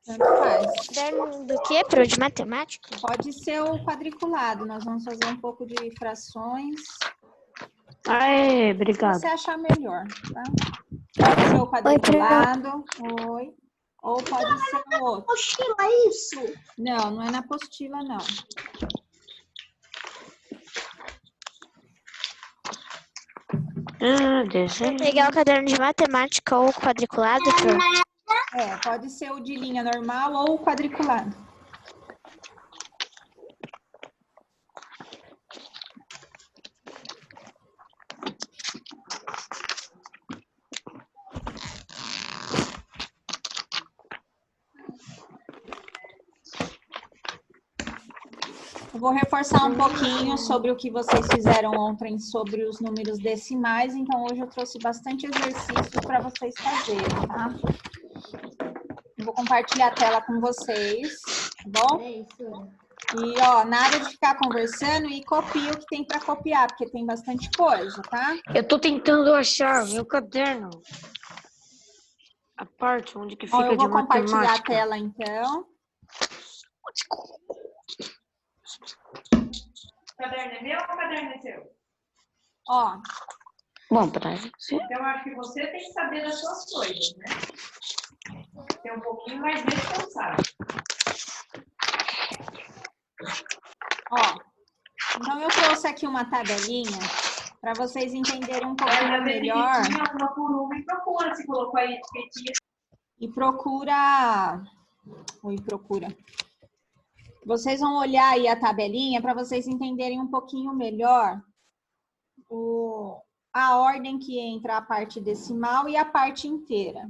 Tanto faz. Caderno do quê? Pro de matemática? Pode ser o quadriculado. Nós vamos fazer um pouco de frações. Aê, O que obrigado. você achar melhor, tá? Pode ser o quadriculado. Oi. Ou pode ser o outro. Apostila, é isso? Não, não é na apostila, não. Vou Desenho. pegar o caderno de matemática ou o quadriculado, Pro? É, pode ser o de linha normal ou o quadriculado. Eu vou reforçar um pouquinho sobre o que vocês fizeram ontem sobre os números decimais, então hoje eu trouxe bastante exercício para vocês fazerem, tá? Eu vou compartilhar a tela com vocês, tá bom? É isso. E, ó, nada de ficar conversando e copia o que tem para copiar, porque tem bastante coisa, tá? Eu tô tentando achar meu caderno. A parte onde que Ó, fica eu vou de compartilhar a matemática. tela, então. O caderno é meu ou o caderno é seu? Ó, Bom, pra você. Então, eu acho que você tem que saber das suas coisas, né? Ser um pouquinho mais responsável. ó. Então, eu trouxe aqui uma tabelinha para vocês entenderem um pouquinho melhor. Uma por uma e procura se colocou aí etiquetinha. E procura. Vocês vão olhar aí a tabelinha para vocês entenderem um pouquinho melhor a ordem que entra a parte decimal e a parte inteira.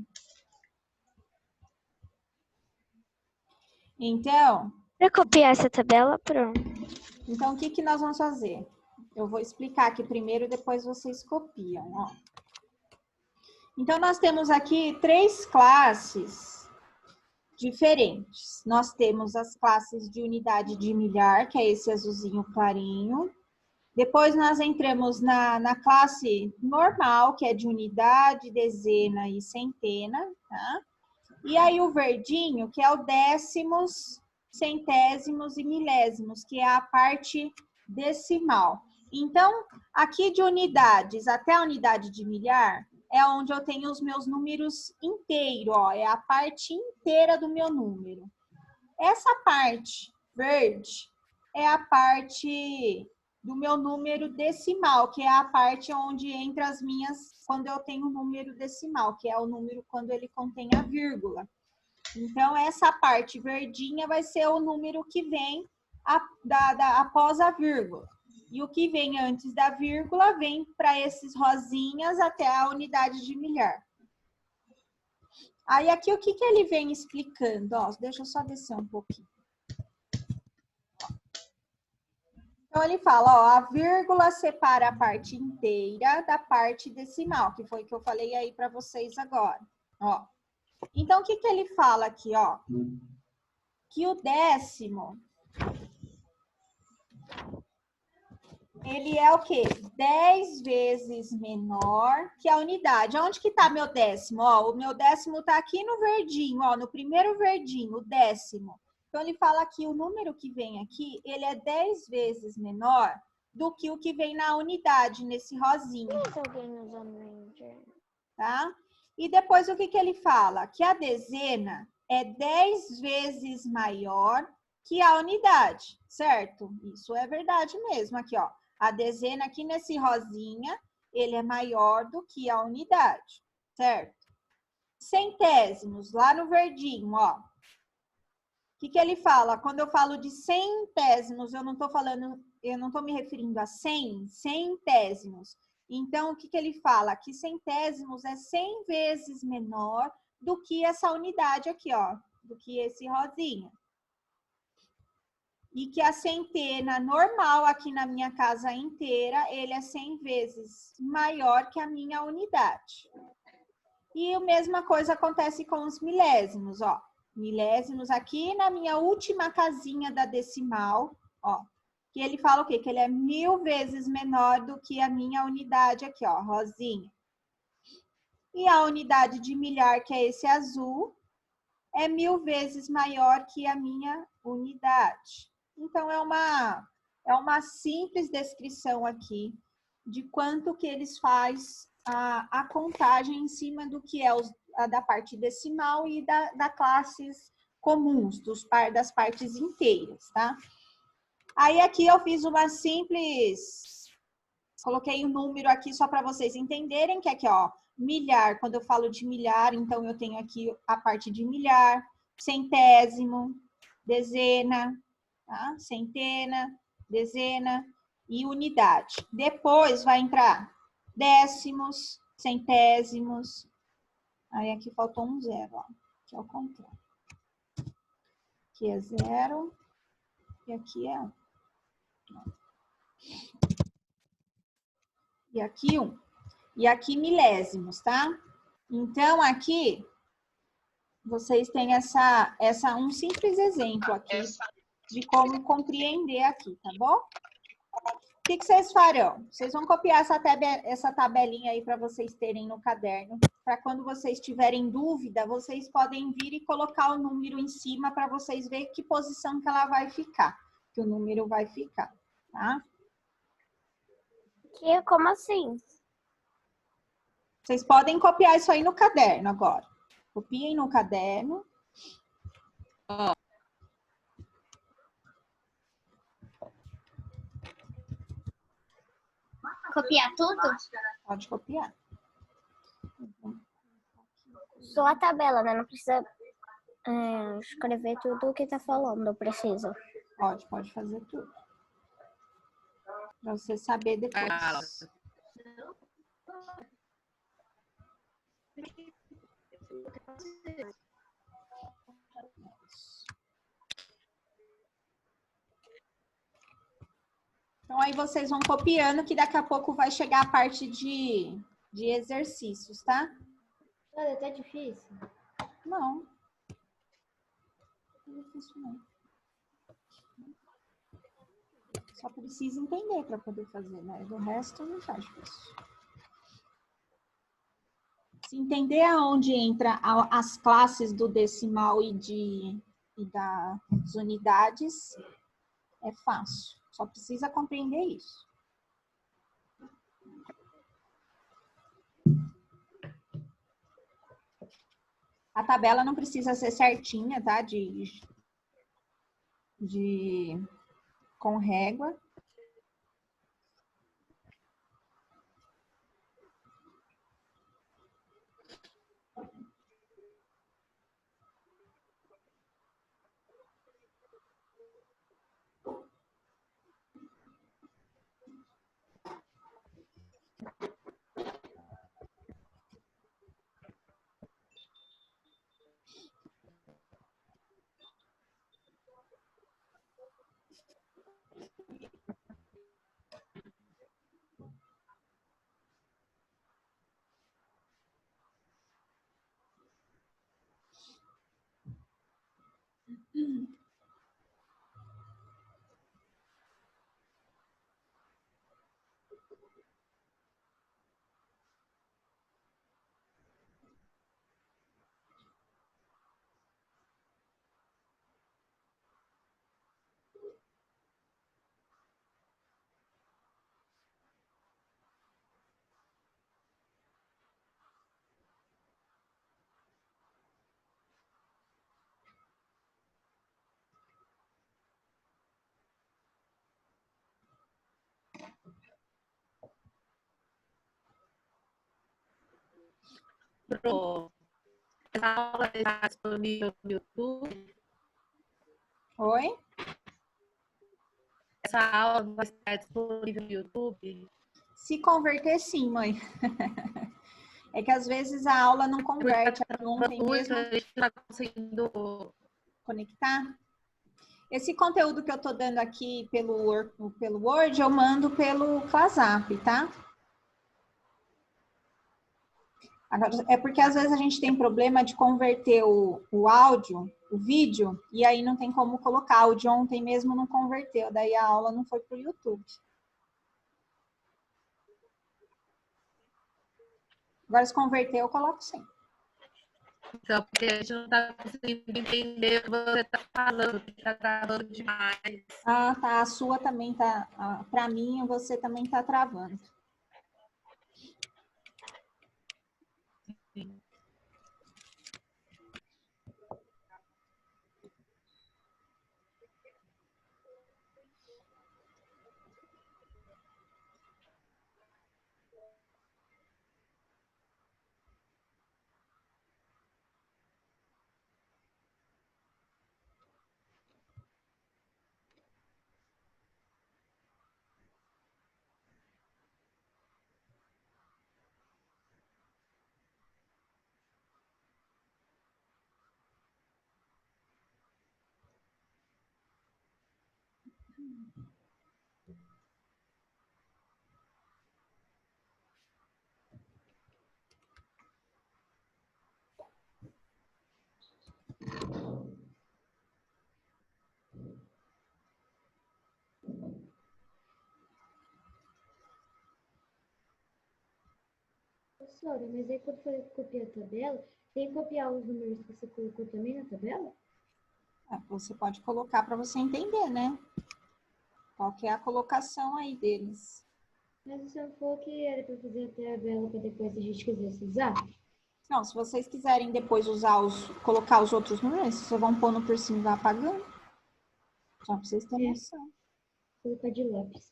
Então, Para copiar essa tabela, Pro? o que nós vamos fazer? Eu vou explicar aqui primeiro, depois vocês copiam, ó. Então, nós temos aqui 3 classes diferentes. Nós temos as classes de unidade de milhar, que é esse azulzinho clarinho. Depois nós entramos na classe normal, que é de unidade, dezena e centena, tá? E aí o verdinho, que é o décimos, centésimos e milésimos, que é a parte decimal. Então, aqui de unidades até a unidade de milhar, é onde eu tenho os meus números inteiros, ó, é a parte inteira do meu número. Essa parte verde é a parte do meu número decimal, que é a parte onde entra as minhas, quando eu tenho um número decimal, que é o número quando ele contém a vírgula. Então, essa parte verdinha vai ser o número que vem após a vírgula. E o que vem antes da vírgula vem para esses rosinhas até a unidade de milhar. Aí, aqui, o que ele vem explicando? Ó, deixa eu só descer um pouquinho. Então, ele fala, ó, a vírgula separa a parte inteira da parte decimal, que foi o que eu falei aí para vocês agora, ó. Então, o que ele fala aqui, ó? Que o décimo, ele é o quê? 10 vezes menor que a unidade. Onde que está meu décimo? Ó, o meu décimo está aqui no verdinho, ó, no primeiro verdinho, o décimo. Então, ele fala que o número que vem aqui, ele é 10 vezes menor do que o que vem na unidade, nesse rosinho. Tá? E depois, o que ele fala? Que a dezena é 10 vezes maior que a unidade, certo? Isso é verdade mesmo. Aqui, ó. A dezena aqui nesse rosinha, ele é maior do que a unidade, certo? Centésimos, lá no verdinho, ó. O que ele fala? Quando eu falo de centésimos, eu não estou me referindo a 100, centésimos. Então, o que ele fala? Que centésimos é 100 vezes menor do que essa unidade aqui, ó, do que esse rosinha. E que a centena normal aqui na minha casa inteira, ele é 100 vezes maior que a minha unidade. E a mesma coisa acontece com os milésimos, ó. Milésimos aqui na minha última casinha da decimal, ó. Que ele fala o quê? Que ele é 1000 vezes menor do que a minha unidade aqui, ó, rosinha. E a unidade de milhar, que é esse azul, é 1000 vezes maior que a minha unidade. Então, é uma simples descrição aqui de quanto que eles faz a contagem em cima do que é da parte decimal e da classes comuns, das partes inteiras, tá? Aí aqui eu fiz uma simples, coloquei um número aqui só para vocês entenderem, que é aqui, ó, milhar. Quando eu falo de milhar, então eu tenho aqui a parte de milhar, centésimo, dezena, tá? Centena, dezena e unidade. Depois vai entrar décimos, centésimos. Aí aqui faltou um zero, ó, que é o contrário. Aqui é 0 e aqui é 1. E aqui 1. E aqui milésimos, tá? Então, aqui, vocês têm um simples exemplo aqui de como compreender aqui, tá bom? O que vocês farão? Vocês vão copiar essa tabelinha aí para vocês terem no caderno. Para quando vocês tiverem dúvida, vocês podem vir e colocar o número em cima para vocês verem que posição que ela vai ficar. Que o número vai ficar, tá? Como assim? Vocês podem copiar isso aí no caderno agora. Copiem no caderno. Copiar tudo? Pode copiar. Só a tabela, né? Não precisa escrever tudo o que tá falando, eu preciso. Pode fazer tudo. Para você saber depois. Então, aí vocês vão copiando, que daqui a pouco vai chegar a parte de exercícios, tá? Olha, tá difícil. Não. Não é difícil, não. Só precisa entender para poder fazer, né? Do resto, não faz difícil. Se entender aonde entra as classes do decimal e das unidades, é fácil. Só precisa compreender isso. A tabela não precisa ser certinha, tá? Com régua. Essa aula está disponível no YouTube? Oi? Essa aula vai estar disponível no YouTube? Se converter, sim, mãe. É que às vezes a aula não converte. Não tem mesmo A gente está conseguindo conectar. Esse conteúdo que eu estou dando aqui pelo Word, eu mando pelo WhatsApp, tá? Agora, é porque às vezes a gente tem problema de converter o áudio, o vídeo, e aí não tem como colocar. O de ontem mesmo não converteu, daí a aula não foi para o YouTube. Agora, se converter, eu coloco sim. Só porque a gente não está conseguindo entender o que você está falando, está travando demais. Ah, tá. A sua também tá. Para mim, você também tá travando. Professora, mas aí quando for copiar a tabela, tem que copiar os números que você colocou também na tabela? Você pode colocar para você entender, né? Qual que é a colocação aí deles. Mas você não falou que era para fazer a tabela para depois a gente quisesse usar? Não, se vocês quiserem depois colocar os outros números, vocês vão pondo por cima e vai apagando. Só para vocês terem noção. Vou colocar de lápis.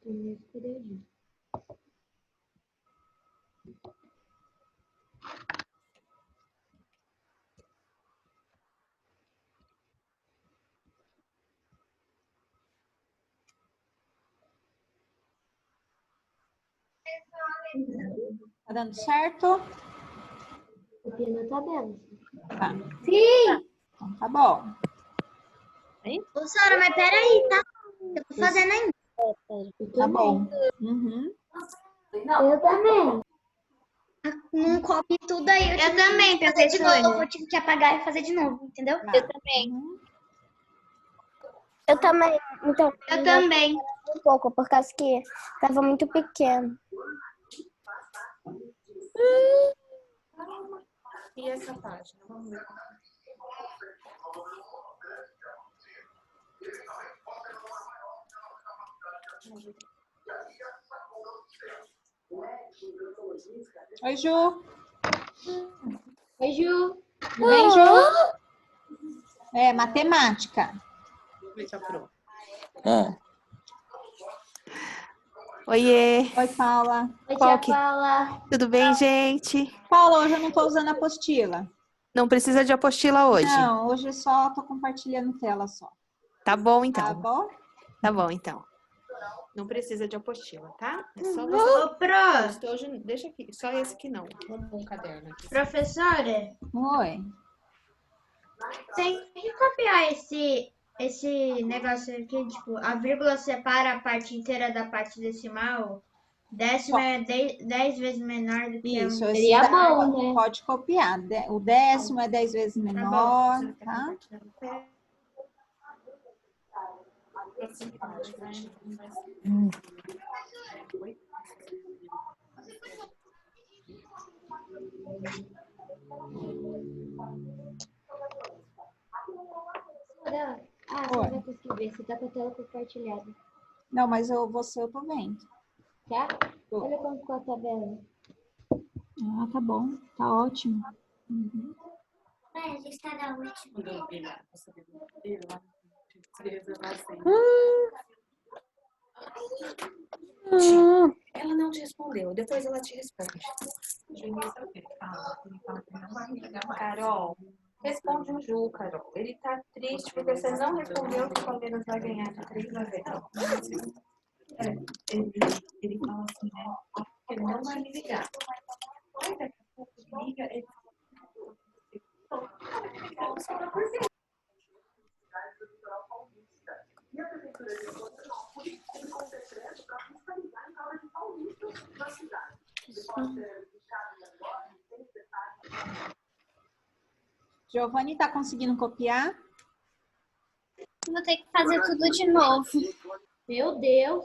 Tem esse quadradinho. Tá dando certo? Copia na tabela. Tá. Sim! Então, tá bom. Professora, mas peraí, tá? Eu tô fazendo ainda. Tá bom. Uhum. Eu também. Não copie tudo aí. Eu também, fazer de novo. Eu tive que apagar e fazer de novo, entendeu? Tá. Eu também. Uhum. Eu também. Então, eu também. Um pouco, por causa que tava muito pequeno. E essa página? Vamos ver. Oi, Ju. Oi, Ju. Tudo bem, Ju? É, matemática. Oiê, Oi, Paula. Oi, Qual tia que- Paula. tudo bem, gente? Paula, hoje eu não tô usando apostila. Não precisa de apostila hoje. Não, hoje só tô compartilhando tela só. Tá bom, Tá então. bom? Tá bom, então. Não precisa de apostila, tá? É só você. Hoje, deixa aqui, só esse que não. Vamos um caderno aqui. Professora, Oi. tem que copiar esse negócio aqui, tipo, a vírgula separa a parte inteira da parte decimal. Décimo é 10 vezes menor do que Isso, um. esse Seria daí bom, né? pode copiar. O décimo é 10 vezes Tá menor, bom. tá? Próxima página, né? Você Oi. não vai conseguir ver. Você tá com a tela compartilhada. Não, mas você eu tô vendo. Tá? Tô. Olha como ficou a tabela. Ah, tá bom. Tá ótimo. Uhum. Lista da última. Ela não te respondeu, depois ela te responde. Carol, responde o Ju, Carol. Ele tá triste porque você não respondeu que o Palmeiras vai ganhar de 3-0. Ele fala assim, né? Que ele não vai me ligar. Mas daqui a pouco liga, ele... Giovanni, tá conseguindo copiar? Vou ter que fazer tudo de novo. Meu Deus.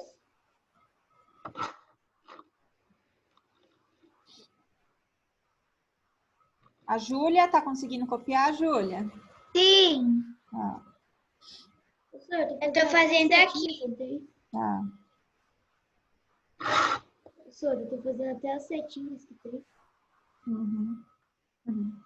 A Júlia, tá conseguindo copiar, Júlia? Sim, Ah, Professor, eu tô fazendo aqui. tá. Professor, eu tô fazendo até as setinhas que tem. Uhum. Uhum.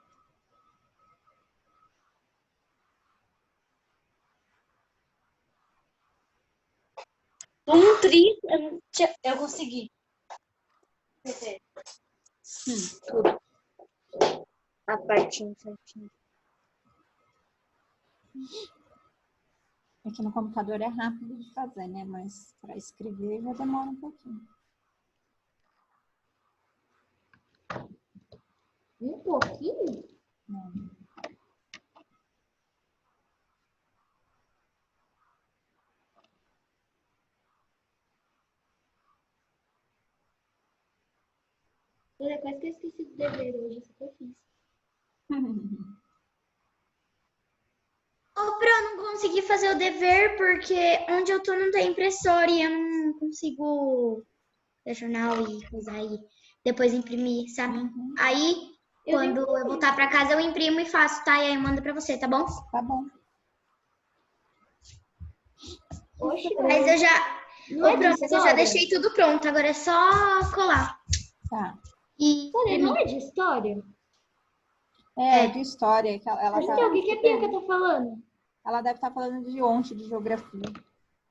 Eu consegui. A partinha certinha. Aqui no computador é rápido de fazer, né? Mas para escrever já demora um pouquinho. Um pouquinho? Não. Olha, quase que eu esqueci do dever hoje, isso que eu fiz. Ô, Pro, eu não consegui fazer o dever porque onde eu tô não tem impressora e eu não consigo ler jornal e coisa aí. Depois imprimir, sabe? Uhum. Aí, quando eu voltar pra casa, eu imprimo e faço, tá? E aí eu mando pra você, tá bom? Tá bom. Oxe, Mas eu já... não é Ô, de Pro, mas eu já história? deixei tudo pronto, agora é só colar. Tá. E Olha, não imprimir. é de história? É, de história. Que ela, Então, o que a Bianca tá falando? ela deve estar falando de ontem, de geografia.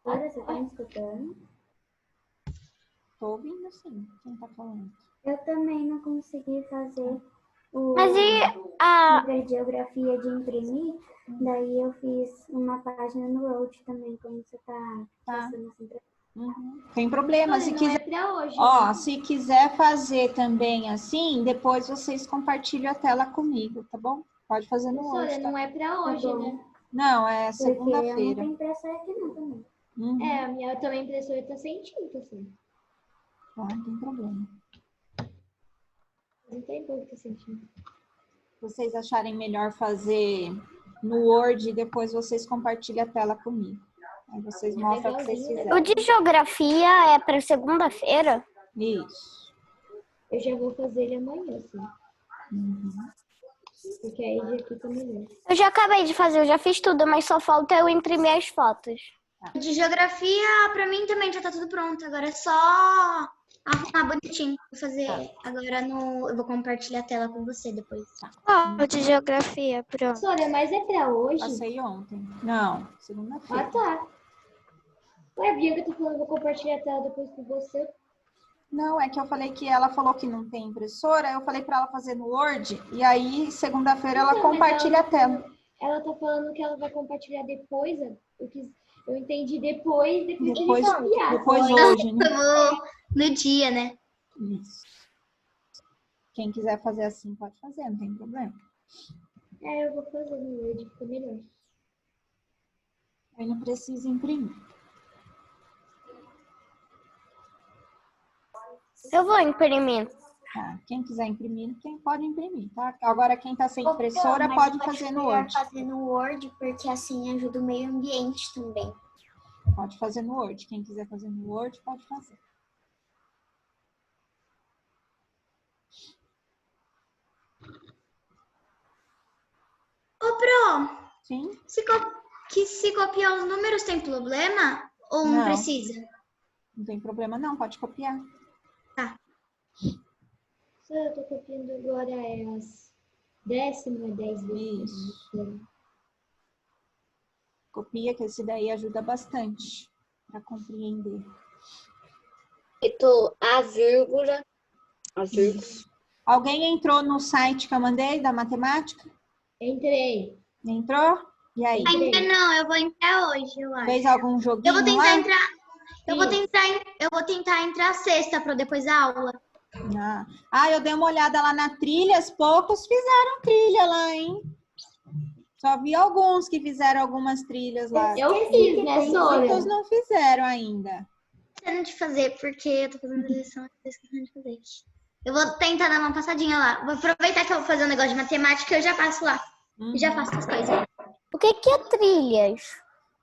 Olha, você tá me escutando? Tô ouvindo, sim. Quem tá falando? Eu também não consegui fazer o Mas e a... livro de geografia de imprimir, daí eu fiz uma página no Word também, como você tá passando assim pra... Uhum. Tem problema. Olha, Se não quiser, é pra hoje. ó, né? se quiser fazer também assim, depois vocês compartilham a tela comigo, tá bom? Pode fazer no Professora, Word. Tá? não é pra hoje, bom. né? Não, é Porque eu não segunda-feira. tenho impressora aqui não também. Uhum. É, a minha também impressora tá sem tinta, assim. Tá, não tem problema. Não tem como tá sem tinta. Se vocês acharem melhor fazer no Word, depois vocês compartilham a tela comigo. Aí vocês mostram o que vocês Legalzinho, fizeram. o de geografia é para segunda-feira? Isso. Eu já vou fazer ele amanhã, assim. Uhum. Porque aí já fica melhor. Eu já acabei de fazer, eu já fiz tudo, mas só falta eu imprimir as fotos. De geografia, pra mim também já tá tudo pronto. Agora é só arrumar bonitinho. Vou fazer agora no... Eu vou compartilhar a tela com você depois. Qual de geografia, pronto. Professora, mas é pra hoje? Passei ontem. Não, segunda-feira. Ah, tá. Ué, a Bianca tá falando, vou compartilhar a tela depois com você. Não, é que eu falei que ela falou que não tem impressora, eu falei para ela fazer no Word, e aí segunda-feira ela Então, mas compartilha a tela. Ela tá falando que ela vai compartilhar depois. Eu entendi depois Depois, de copiar. depois hoje, né? Eu vou no dia, né? Isso. Quem quiser fazer assim, pode fazer, não tem problema. É, eu vou fazer no Word, fica melhor. Aí não precisa imprimir. Eu vou imprimir. Tá? Quem quiser imprimir, quem pode imprimir, tá? Agora quem tá sem impressora pode fazer no Word. fazer no Word, porque assim ajuda o meio ambiente também. Pode fazer no Word. Quem quiser fazer no Word, pode fazer. Ô, Pro, Sim? se copiar os números tem problema? Ou não Não. precisa? Não tem problema não, pode copiar. Eu tô copiando agora as Décimo é 10 vezes. Isso. Copia, que esse daí ajuda bastante para compreender. A vírgula. Alguém entrou no site que eu mandei da matemática? Entrei. Entrou? E aí? Ainda não, eu vou entrar hoje, eu acho. Fez algum Eu joguinho vou tentar lá? entrar. Eu vou tentar entrar sexta para depois da aula. Eu dei uma olhada lá na trilhas, poucos fizeram trilha lá, hein? Só vi alguns que fizeram algumas trilhas lá. Eu fiz, né, Sônia? Muitos não fizeram ainda. Esquecendo de fazer, porque eu tô fazendo lição e tô esquecendo de fazer. Eu vou tentar dar uma passadinha lá. Vou aproveitar que eu vou fazer um negócio de matemática e eu já passo lá. E já faço as coisas. O que é trilhas?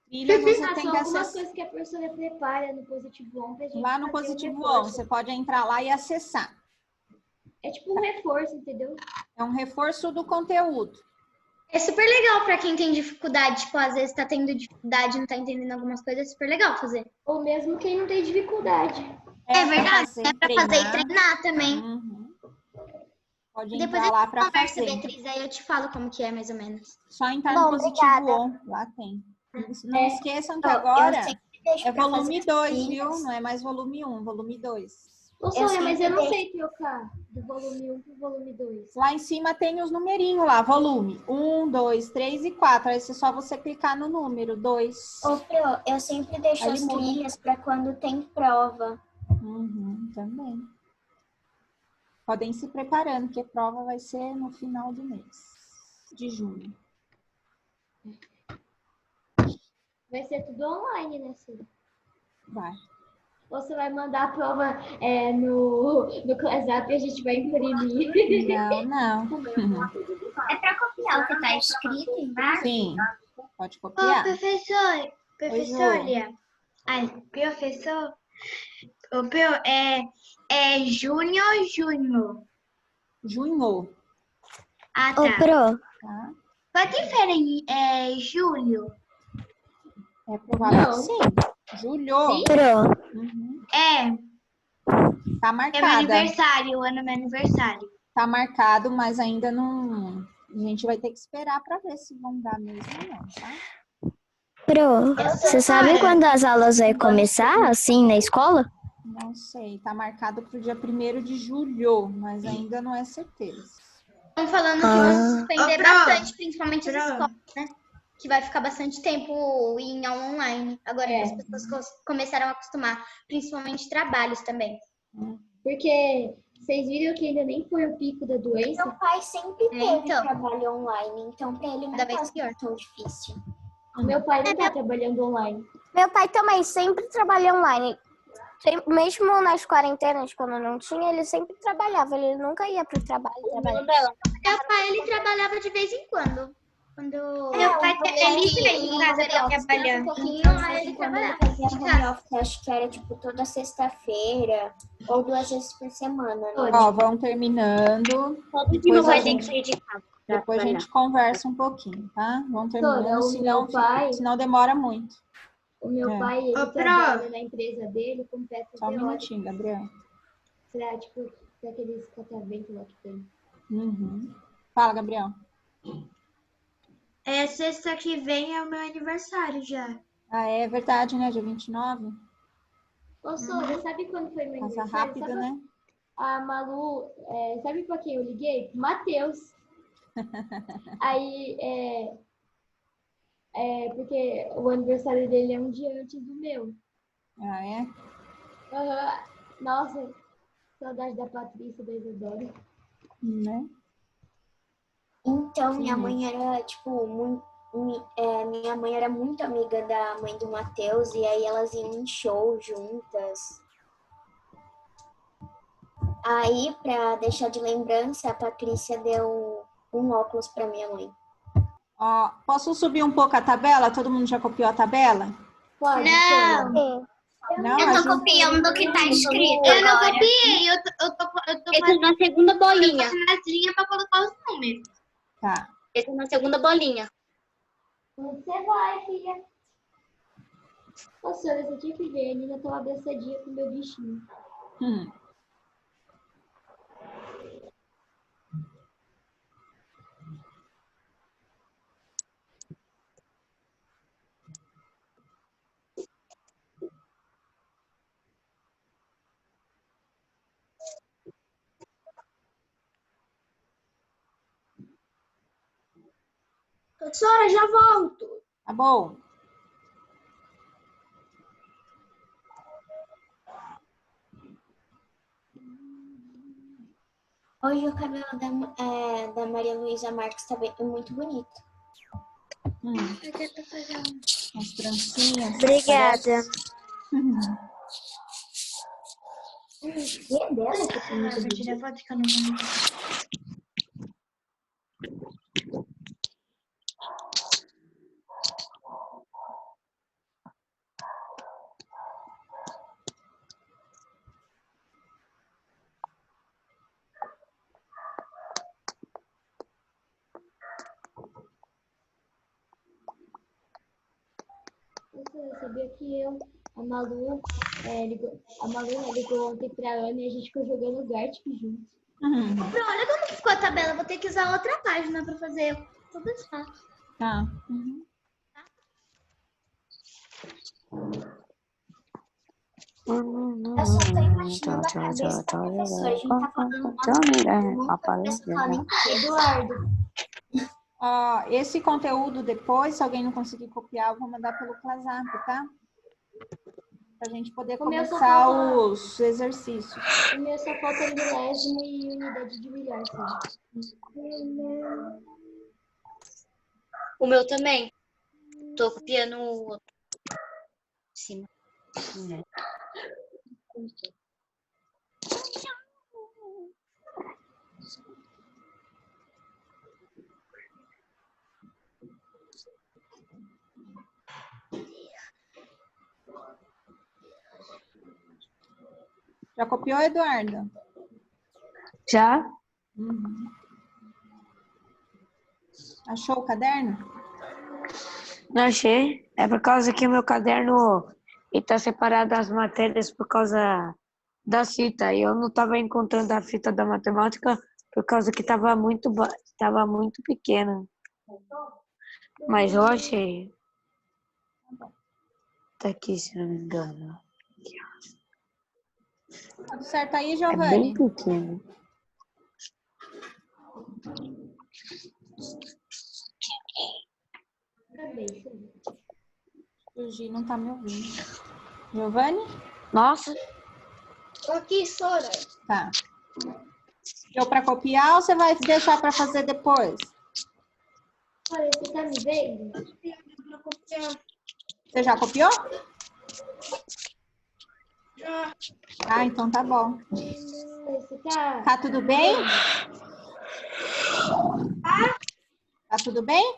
Trilha você São tem que algumas acessar. coisas que a professora prepara no Positivo On pra gente Lá no fazer Positivo On, reforço. você pode entrar lá e acessar. É tipo um reforço, entendeu? É um reforço do conteúdo. É super legal pra quem tem dificuldade. Tipo, às vezes tá tendo dificuldade e não tá entendendo algumas coisas. É super legal fazer. Ou mesmo quem não tem dificuldade. É verdade. Fazer, É pra fazer e treinar também. Pode Depois entrar a lá gente para conversa, fazer. Beatriz, aí eu te falo como que é, mais ou menos. Só entrar no Positivo On, lá tem. Não esqueçam que agora é volume 2, viu? Não é mais volume 1, volume 2. Ô, Sônia, mas eu não sei trocar do volume 1 pro volume 2. Lá em cima tem os numerinhos lá, volume 1, 2, 3 e 4. Aí é só você clicar no número 2. Ô, Pro, eu sempre deixo as trilhas para quando tem prova. Também. Podem ir se preparando, porque a prova vai ser no final do mês, de junho. Vai ser tudo online, né, Sônia? Vai. Ou você vai mandar a prova no ClassUp e a gente vai imprimir? Não. É para copiar o que está escrito embaixo? Sim, pode Ô, copiar. professora. Ai, professor. Ô, é junho ou junho? Junho. Ah, Ô, tá. Pro, Tá? Qual que é julho? É provável que sim. Julho. Pro, É Tá meu marcada. aniversário, o ano do meu aniversário. Tá marcado, mas ainda não. A gente vai ter que esperar para ver se vão dar mesmo ou não, tá? Pro, você sabe quando as aulas vão começar, assim, na escola? Não sei. Tá marcado pro dia 1º de julho, mas ainda não é certeza. Estão falando que vão suspender bastante, principalmente as escolas, né? Que vai ficar bastante tempo em aula online. Agora que as pessoas começaram a acostumar, principalmente trabalhos também. Porque vocês viram que ainda nem foi o pico da doença? Meu pai sempre teve trabalho online, então para ele não Cada vez tá pior. tão difícil. Meu pai não tá trabalhando online. Meu pai também sempre trabalhou online. Mesmo nas quarentenas, quando não tinha, ele sempre trabalhava. Ele nunca ia pro trabalho. Meu pai, ele trabalhava de vez em quando. Meu pai, ele fez em casa pra trabalhar. Um pouquinho, aí ele trabalhava. Home office, acho que era tipo toda sexta-feira ou 2 vezes por semana. Né? Ó, vão terminando. Todo dia vai ter que sair de casa. Depois a gente conversa um pouquinho, tá? Vão terminando, senão demora muito. O meu pai, ele trabalha na empresa dele com peças Só um minutinho, Gabriel. Será, tipo, daqueles cataventos lá que tem. Fala, Gabriel. É, sexta que vem é o meu aniversário já. Ah, é verdade, né? Dia 29. Ô, Sônia, sabe quando foi meu Passa aniversário? rápido, Sabe né? A Malu, sabe pra quem eu liguei? Matheus. Aí, porque o aniversário dele é um dia antes do meu. Ah, é? Nossa, saudade da Patrícia, da Isadora. Né? Então, minha mãe era, tipo, minha mãe era muito amiga da mãe do Matheus, e aí elas iam em show juntas. Aí, pra deixar de lembrança, a Patrícia deu um óculos pra minha mãe. Ó, posso subir um pouco a tabela? Todo mundo já copiou a tabela? Pode, Não. Não, Eu tô copiando o que tá escrito. Eu não copiei, eu tô Esse na segunda bolinha. as linhas pra colocar os números. Tá. Esse na segunda bolinha. Onde você vai, filha? Ô, Sônia, você tinha que ver. A Nina tava abraçadinha com o meu bichinho. Professora, já volto. Tá bom. Hoje o cabelo da Maria Luísa Marques tá muito bonito. As trancinhas. Obrigada. E é dela que tem muito bonito. Pode ficar no mundo. Você sabia que a Malu ligou ontem pra Ana e a gente ficou jogando Gartic juntos. Olha como ficou a tabela. Vou ter que usar outra página para fazer tudo isso. Tá. Eu só tô imaginando a cabeça da professora. A gente tá falando Eduardo, Ó, esse conteúdo depois, se alguém não conseguir copiar, eu vou mandar pelo WhatsApp, tá? Pra gente poder O meu só começar falta- os exercícios. o meu só falta milésimo e unidade de milhar, sabe? O meu também. Tô copiando o outro. Em cima. Já copiou, Eduardo? Já? Achou o caderno? Não achei. É por causa que o meu caderno está separado das matérias por causa da fita. E eu não estava encontrando a fita da matemática por causa que estava muito pequena. Mas eu achei. Tá aqui, se não me engano. Tudo certo aí, É Giovanni? bem pequeno. O Gi não tá me ouvindo. Giovanni? Nossa, Tô aqui, Sora. Tá. Deu pra copiar ou você vai deixar pra fazer depois? Olha, você tá me vendo? Você já copiou? Ah, então tá bom. Você tá... Tá tudo bem? Tá tudo bem?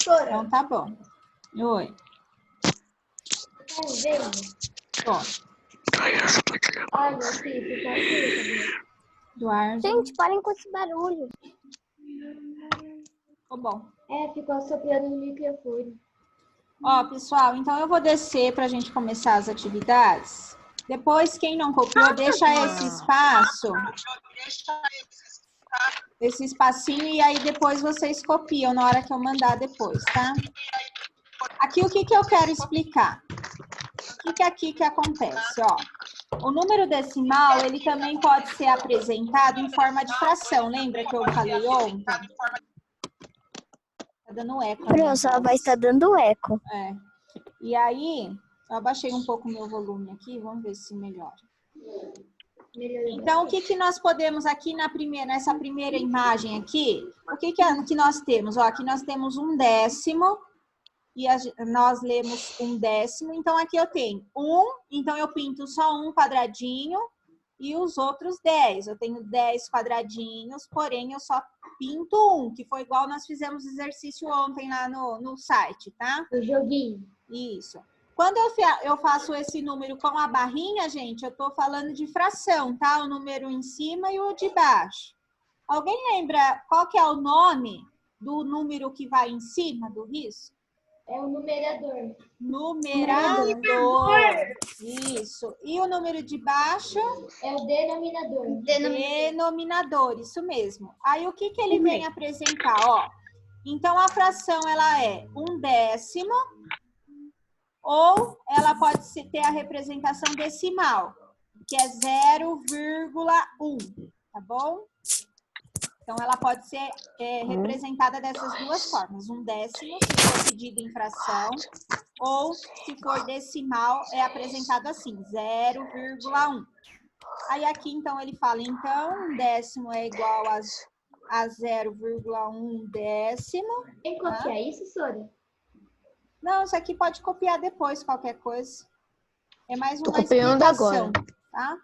Sora. Então tá bom. Oi. Você tá me vendo? Tô. Olha, aqui, você tá aqui, Eduardo. Gente, parem com esse barulho. Ficou bom. ficou soprando no microfone. Ó, pessoal, então eu vou descer pra gente começar as atividades. Depois, quem não copiou, deixa esse espaço. Esse espacinho e aí depois vocês copiam na hora que eu mandar depois, tá? Aqui o que eu quero explicar? O que é aqui que acontece, ó? O número decimal, ele também pode ser apresentado em forma de fração. Lembra que eu falei ontem? Tá dando eco. Professora, vai estar dando eco. É. E aí, eu abaixei um pouco o meu volume aqui, vamos ver se melhora. Então, o que nós podemos aqui nessa primeira imagem aqui, o que nós temos? Ó, aqui nós temos um décimo, e nós lemos um décimo, então aqui eu tenho 1, então eu pinto só um quadradinho, e os outros 10. Eu tenho 10 quadradinhos, porém eu só pinto um, que foi igual nós fizemos exercício ontem lá no site, tá? O joguinho. Isso. Quando eu faço esse número com a barrinha, gente, eu tô falando de fração, tá? O número em cima e o de baixo. Alguém lembra qual que é o nome do número que vai em cima do risco? É o numerador. Numerador. Isso. E o número de baixo? É o denominador. Denominador, isso mesmo. Aí o que ele vem apresentar? Ó, então a fração ela é um décimo ou ela pode ter a representação decimal, que é 0,1, tá bom? Então, ela pode ser representada dessas duas formas. Um décimo, se for pedido em fração, ou, se for decimal, é apresentado assim, 0,1. Aí, aqui, então, ele fala, então, um décimo é igual a 0,1 décimo. Tem que copiar isso, Sora? Não, isso aqui pode copiar depois, qualquer coisa. É mais Tô uma copiando explicação, agora. tá?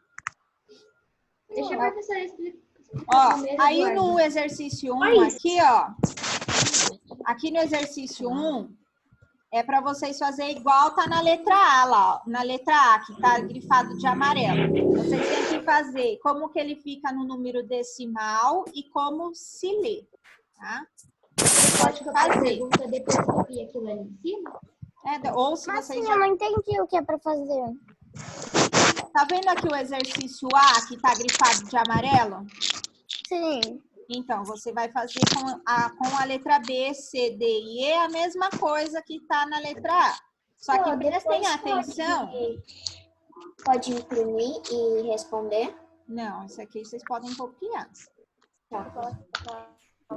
Deixa a professora explicar. Ó, primeiro, aí Eduardo. no exercício 1, aqui, ó. Aqui no exercício 1, é para vocês fazerem igual tá na letra A lá, ó. Na letra A, que tá grifado de amarelo. Vocês têm que fazer como que ele fica no número decimal e como se lê, tá? Você pode fazer. Pergunta, depois copia aquilo ali em cima? Ou se Mas vocês sim, já... eu não entendi o que é pra fazer. Tá vendo aqui o exercício A, que tá grifado de amarelo? Sim. Então, você vai fazer com a letra B, C, D e E a mesma coisa que tá na letra A. Só que prestem atenção. Pode imprimir e responder? Não, isso aqui vocês podem copiar.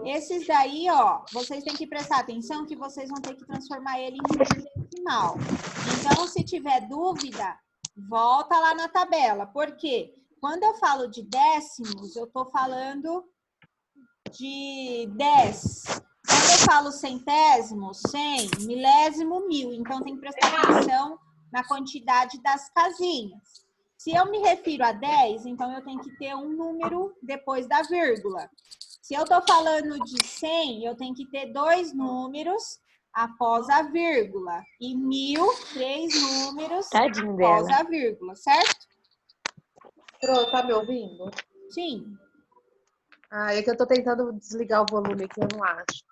Esses daí, ó, vocês têm que prestar atenção que vocês vão ter que transformar ele em número decimal. Então, se tiver dúvida, volta lá na tabela. Por quê? Quando eu falo de décimos, eu tô falando de 10. Quando eu falo centésimo, 100, milésimo, 1000. Então, tem que prestar atenção na quantidade das casinhas. Se eu me refiro a 10, então eu tenho que ter um número depois da vírgula. Se eu estou falando de 100, eu tenho que ter 2 números após a vírgula. E 1000, 3 números após a vírgula, certo? Pro, tá me ouvindo? Sim. Ah, é que eu tô tentando desligar o volume aqui, eu não acho.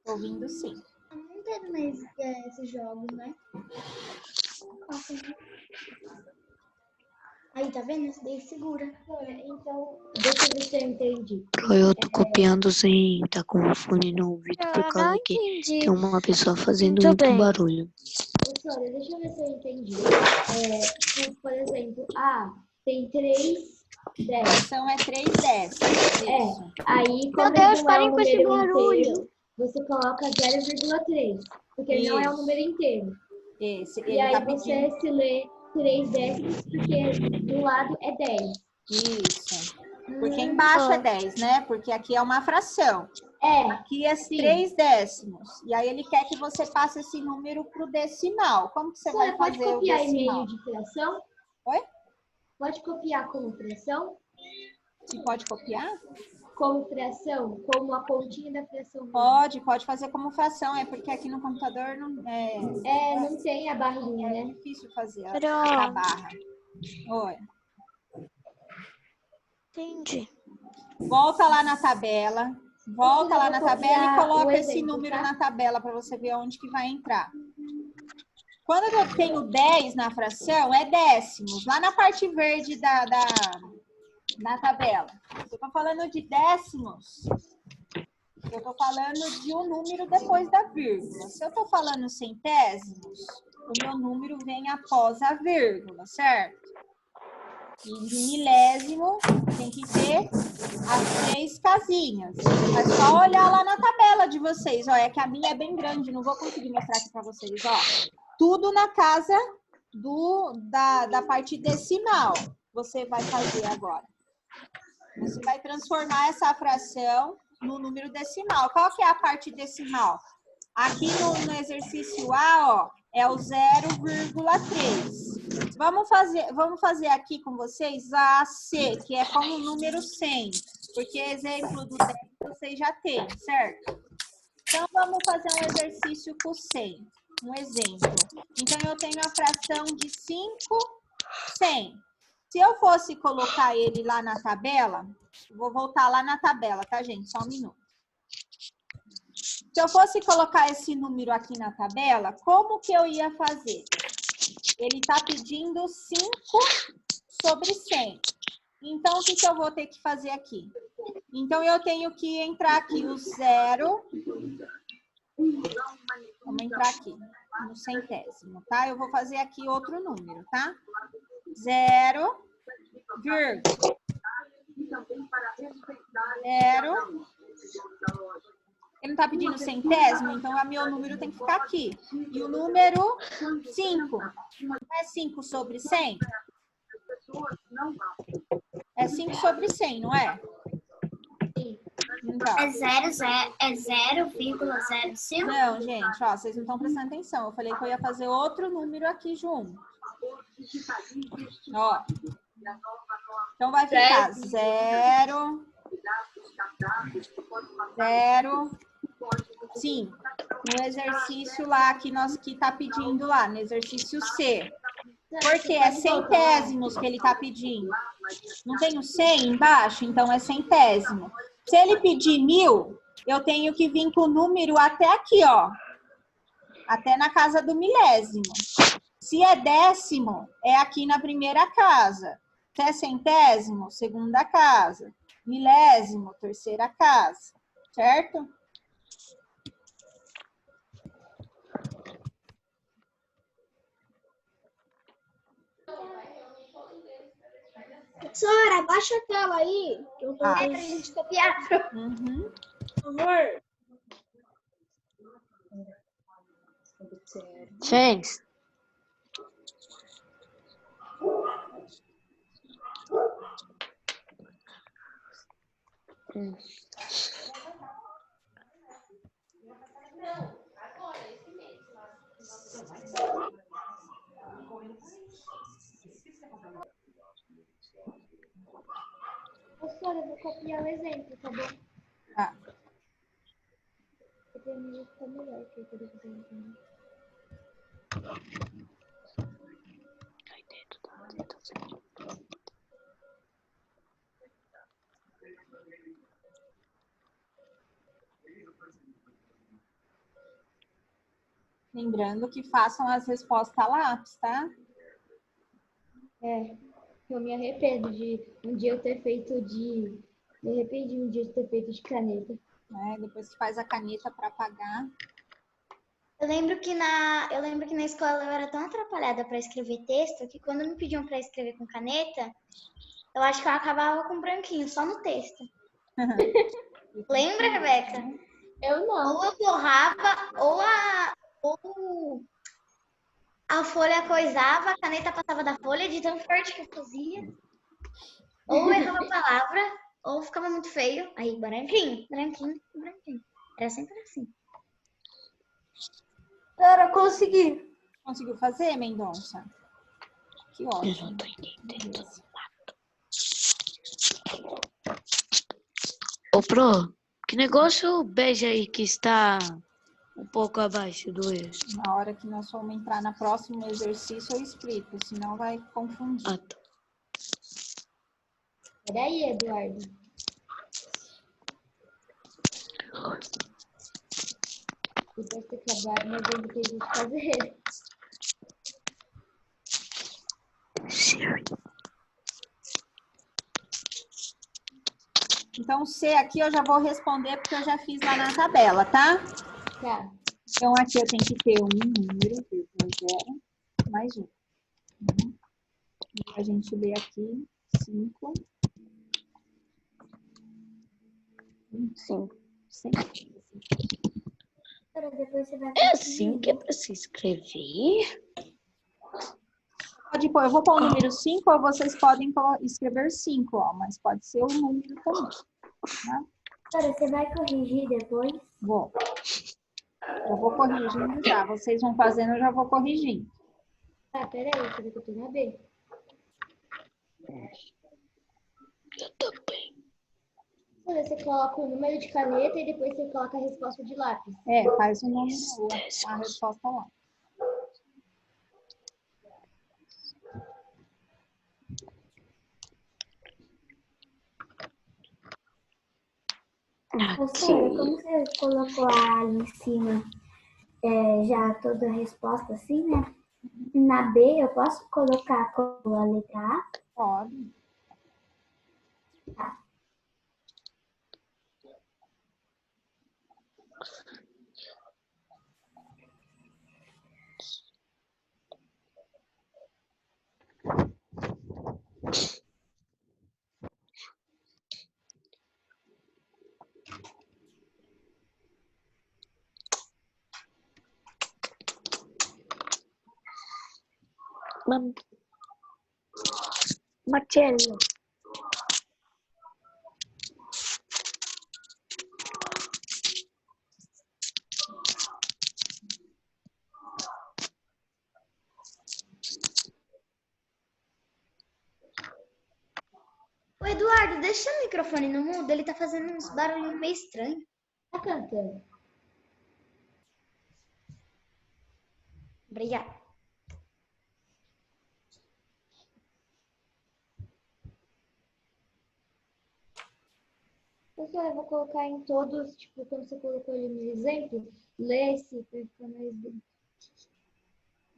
Ouvindo sim. Eu não entendo mais esses jogos, né? Aí, tá vendo? Isso daí segura. Então, deixa eu ver se eu entendi. Eu tô copiando sem tá com o fone no ouvido por causa que tem uma pessoa fazendo muito barulho. Professora, deixa eu ver se eu entendi. Por exemplo, tem 3 décimos. Então é 3 décimos. Aí, como Meu Deus, não é parem um com esse número barulho. inteiro, você coloca 0,3, porque não é um número inteiro. Esse, E aí você se lê 3 décimos, porque do lado é 10. Isso. Porque embaixo é 10, né? Porque aqui é uma fração. Aqui é 3 décimos. E aí ele quer que você passe esse número para o decimal. Como que você vai fazer o decimal? Pode copiar em meio de fração? Oi? Pode copiar como fração? Se pode copiar? Como fração? Como a pontinha da fração? Pode fazer como fração. É porque aqui no computador não não tem a barrinha, né? É difícil fazer a barra. Oi. Entendi. Volta lá na tabela. Volta lá na tabela e coloca esse número na tabela para você ver onde que vai entrar. Quando eu tenho 10 na fração, é décimos. Lá na parte verde na tabela. Se eu estou falando de décimos, eu estou falando de um número depois da vírgula. Se eu estou falando centésimos, o meu número vem após a vírgula, certo? E de milésimo tem que ter as 3 casinhas. É só olhar lá na tabela de vocês. Ó, é que a minha é bem grande, não vou conseguir mostrar aqui para vocês. Ó, tudo na casa da parte decimal. Você vai fazer agora. Você vai transformar essa fração no número decimal. Qual que é a parte decimal? Aqui no exercício A, ó, é o 0,3. Vamos fazer aqui com vocês a C, que é como o número 100. Porque exemplo do 10 vocês já têm, certo? Então, vamos fazer um exercício com 100. Um exemplo. Então, eu tenho a fração de 5, 100. Se eu fosse colocar ele lá na tabela, vou voltar lá na tabela, tá, gente? Só um minuto. Se eu fosse colocar esse número aqui na tabela, como que eu ia fazer? Ele está pedindo 5 sobre 100. Então, o que eu vou ter que fazer aqui? Então, eu tenho que entrar aqui o 0. Vamos entrar aqui no centésimo, tá? Eu vou fazer aqui outro número, tá? 0, vírgula. Zero. Ele não tá pedindo centésimo, então o meu número tem que ficar aqui. E o número 5. Não é 5 sobre 100? É 5 sobre 100, não é? Então. É 0,05? Não, gente, ó, vocês não estão prestando atenção. Eu falei que eu ia fazer outro número aqui junto. Ó. Então vai ficar 0, 5. No exercício lá que tá pedindo lá, no exercício C. Porque é centésimos que ele tá pedindo. Não tem o 100 embaixo, então é centésimo. Se ele pedir 1000, eu tenho que vir com o número até aqui, ó. Até na casa do milésimo. Se é décimo, é aqui na primeira casa. Se é centésimo, segunda casa. Milésimo, terceira casa. Certo? Professora, abaixa a tela aí. Que eu tô Ah. pra gente copiar. Uhum. Por favor. Fez. Professora, eu vou copiar o exemplo, tá bom? Tá. Porque pra mim vai ficar melhor que eu queria fazer entender. Lembrando que façam as respostas a lápis, tá? É, eu me arrependo de um dia eu ter feito de... Me arrependi um dia de ter feito de caneta. Depois que faz a caneta para apagar. Eu lembro que na escola eu era tão atrapalhada para escrever texto que quando me pediam para escrever com caneta, eu acho que eu acabava com branquinho, só no texto. Lembra, Rebeca? Eu não. Ou eu borrava, ou a folha coisava, a caneta passava da folha de tão forte que eu fazia. Ou errava a palavra, ou ficava muito feio. Aí, branquinho, branquinho, branquinho. Era sempre assim. Cara, consegui. Conseguiu fazer, Mendonça? Que ótimo. Eu não tô entendendo. Ô, Pro, que negócio beija aí que está um pouco abaixo do eixo? Na hora que nós formos entrar no próximo exercício, eu explico, senão vai confundir. Ah, tá. Peraí, Eduardo. Depois que acabar, nós vamos ter que fazer. Então, C aqui eu já vou responder porque eu já fiz lá na tabela, tá? Tá. Então, aqui eu tenho que ter um número, 0, mais 1. A gente lê aqui 5. 5. 100. Depois você vai É assim que é pra se escrever? Pode pôr, eu vou pôr o número 5 ou vocês podem escrever 5, ó, mas pode ser o número também. Tá? Você vai corrigir depois? Vou. Eu vou corrigindo já. Vocês vão fazendo, eu já vou corrigindo. Ah, peraí, peraí que eu tô na B. Eu também. Você coloca o número de caneta e depois você coloca a resposta de lápis. Faz o nome a resposta lá. Professora, como você colocou aí em cima já toda a resposta assim, né? Na B eu posso colocar como a letra A? Pode. Tá. Marcelo. Ô, Eduardo, deixa o microfone no mudo, ele tá fazendo uns barulhos meio estranhos. Tá cantando. Obrigada. Pessoal, eu vou colocar em todos, tipo, como você colocou ali no exemplo, lê-se, pra ficar mais bem.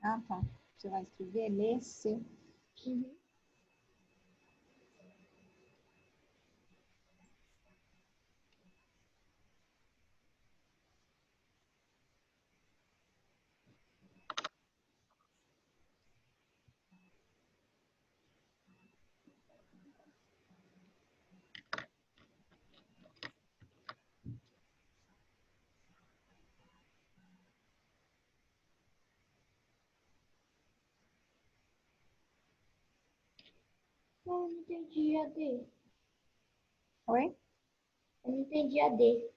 Ah, tá. Você vai escrever, ler, se. Eu não entendi a D. Oi? Eu não entendi a D.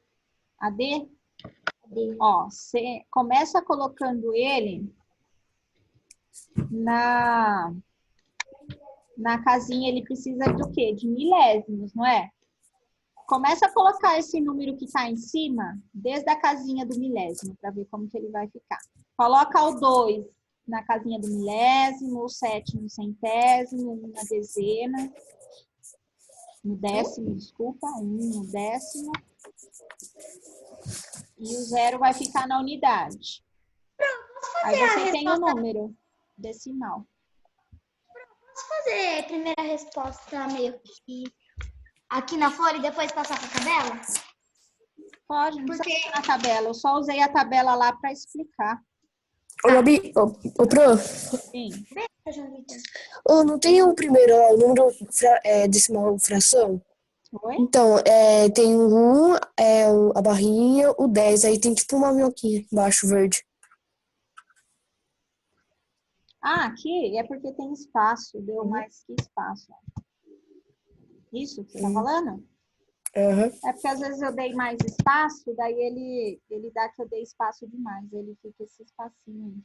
A D? A D. Ó, você começa colocando ele na casinha, ele precisa do quê? De milésimos, não é? Começa a colocar esse número que está em cima, desde a casinha do milésimo, para ver como que ele vai ficar. Coloca o 2 na casinha do milésimo, o 7 no centésimo, 1 na dezena, no décimo, desculpa, 1 no décimo. E o 0 vai ficar na unidade. Aí você tem o número decimal. Posso fazer a primeira resposta meio que aqui na folha e depois passar para a tabela? Pode, não precisa ficar na tabela. Eu só usei a tabela lá para explicar. Ô, Gabi, ô, Pro, Sim. não tem o primeiro, ó, o número decimal fração? Oi? Então, tem o 1, a barrinha, o 10, aí tem tipo uma minhoquinha embaixo, verde. Ah, aqui é porque tem espaço, deu mais que espaço. Isso que você tá falando? Uhum. É porque às vezes eu dei mais espaço, daí ele dá que eu dei espaço demais. Ele fica esse espacinho aí,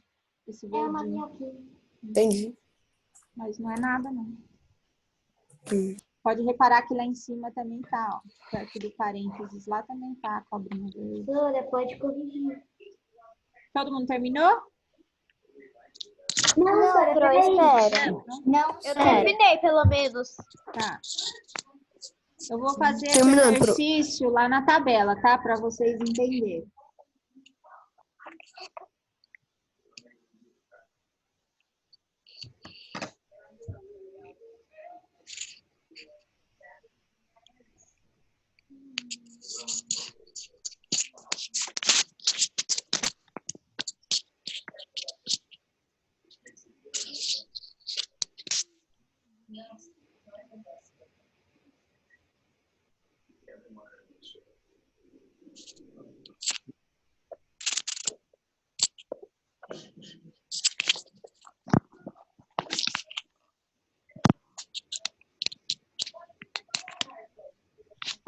esse É uma verdinho. minhoquinha. Entendi. Mas não é nada, não. Pode reparar que lá em cima também tá, ó. Perto do parênteses, lá também tá a cobrinha dele. Professora, pode corrigir. Todo mundo terminou? Não, professora, Pro, peraí. espera. Não, Eu terminei, pelo menos. Tá. Eu vou fazer esse Terminando, Pro. exercício lá na tabela, tá? Para vocês entenderem.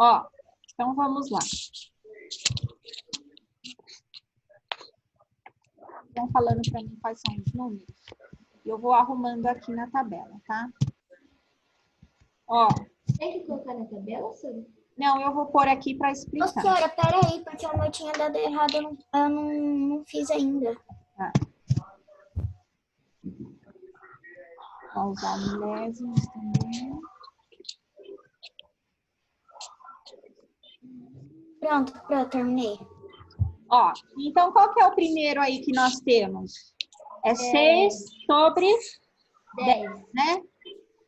Ó, então vamos lá. Vão falando para mim quais são os números. Eu vou arrumando aqui na tabela, tá? Ó. Tem que colocar na tabela, senhora? Não, eu vou pôr aqui para explicar. Ô, senhora, peraí, porque o meu tinha dado errado, eu não fiz ainda. Tá. Vou usar milésimos também. Pronto, terminei. Ó, então qual que é o primeiro aí que nós temos? É 6 sobre 10, né?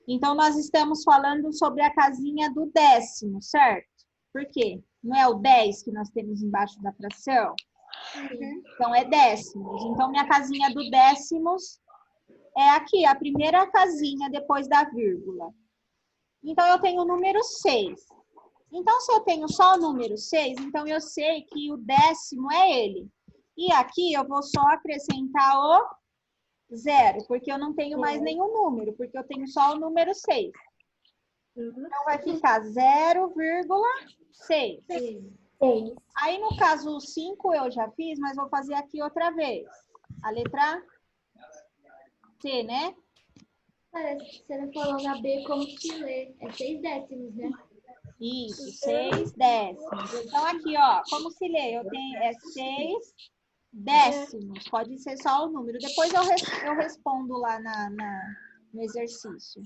Então, nós estamos falando sobre a casinha do décimo, certo? Por quê? Não é o 10 que nós temos embaixo da fração? Então, é décimos. Então, minha casinha do décimos é aqui, a primeira casinha depois da vírgula. Então, eu tenho o número 6. Então, se eu tenho só o número 6, então eu sei que o décimo é ele. E aqui eu vou só acrescentar o 0, porque eu não tenho mais nenhum número, porque eu tenho só o número 6. Então, vai ficar 0,6. 6. Aí, no caso, o 5 eu já fiz, mas vou fazer aqui outra vez. A letra C, né? Parece que você não falou na B como se lê. É 6 décimos, né? Isso, 6 décimos. Então, aqui, ó, como se lê? Eu tenho 6 décimos. Pode ser só o número. Depois eu respondo lá no exercício.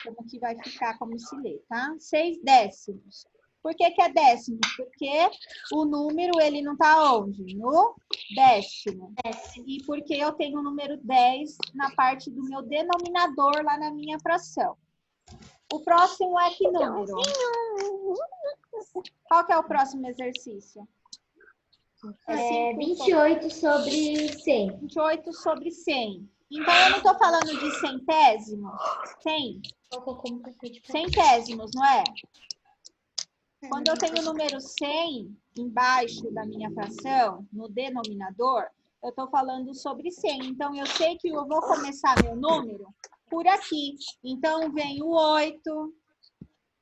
Como que vai ficar, como se lê, tá? 6 décimos. Por que que é décimos? Porque o número, ele não tá onde? No décimo. E porque eu tenho o número 10 na parte do meu denominador lá na minha fração. O próximo é que número? Qual que é o próximo exercício? É 28 sobre 100. 28 sobre 100. Então, eu não estou falando de centésimos? 100? Centésimos, não é? Quando eu tenho o número 100 embaixo da minha fração, no denominador, eu estou falando sobre 100. Então, eu sei que eu vou começar meu número por aqui. Então, vem o 8,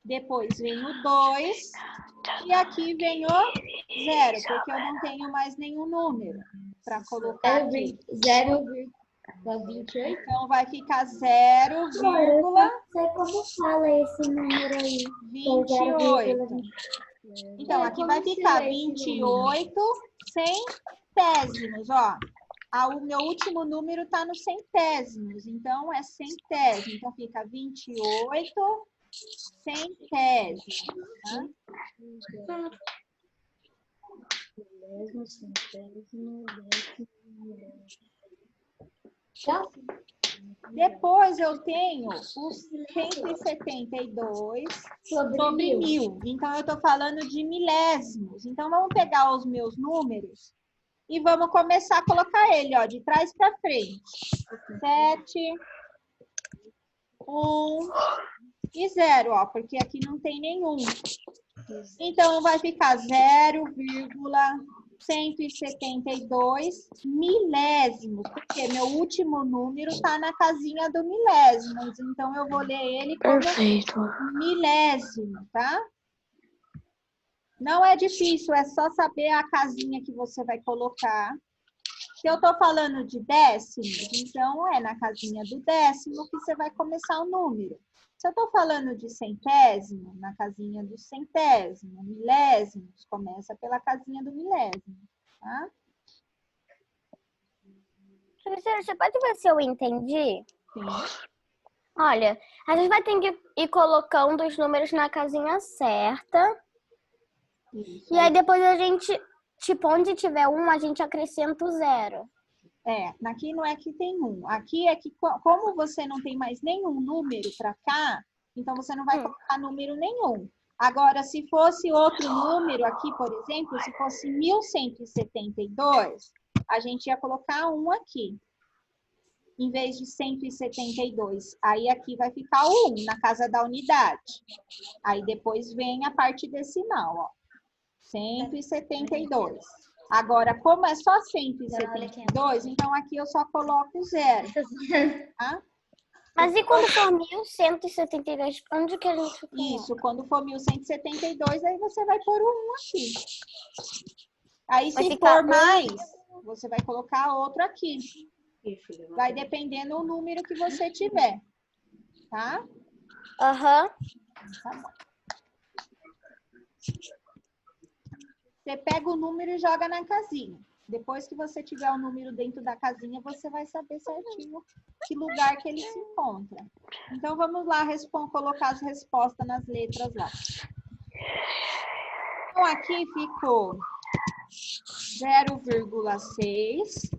depois vem o 2, e aqui vem o 0, porque eu não tenho mais nenhum número para colocar aqui. 0,28. Então, vai ficar 0, Eu não sei como fala esse número aí. 28. Então, aqui vai ficar 28 centésimos, ó. O meu último número está no centésimos, então é centésimo. Então, fica 28 centésimos. Tá? Depois eu tenho os 172 sobre 1000. Então, eu estou falando de milésimos. Então, vamos pegar os meus números e vamos começar a colocar ele, ó, de trás para frente. 7, 1 e 0, ó, porque aqui não tem nenhum. Então, vai ficar 0,172 milésimos, porque meu último número está na casinha do milésimos. Então, eu vou ler ele como milésimo, tá? Não é difícil, é só saber a casinha que você vai colocar. Se eu estou falando de décimos, então é na casinha do décimo que você vai começar o número. Se eu estou falando de centésimo, na casinha do centésimo, milésimos, começa pela casinha do milésimo, tá? Professora, você pode ver se eu entendi? Sim. Olha, a gente vai ter que ir colocando os números na casinha certa. Isso. E aí depois a gente, tipo, onde tiver um, a gente acrescenta o 0. Aqui não é que tem um. Aqui é que, como você não tem mais nenhum número para cá, então você não vai colocar número nenhum. Agora, se fosse outro número aqui, por exemplo, se fosse 1172, a gente ia colocar um aqui, em vez de 172. Aí aqui vai ficar o 1 na casa da unidade. Aí depois vem a parte decimal, ó. 172. Agora, como é só 172, então aqui eu só coloco 0. Tá? Mas e quando for 1172, onde que a gente coloca? Isso, quando for 1172, aí você vai pôr o 1 aqui. Aí, se for mais, você vai colocar outro aqui. Vai dependendo do número que você tiver. Tá? Aham. Tá bom. Você pega o número e joga na casinha. Depois que você tiver o número dentro da casinha, você vai saber certinho que lugar que ele se encontra. Então, vamos lá colocar as respostas nas letras lá. Então, aqui ficou 0,6.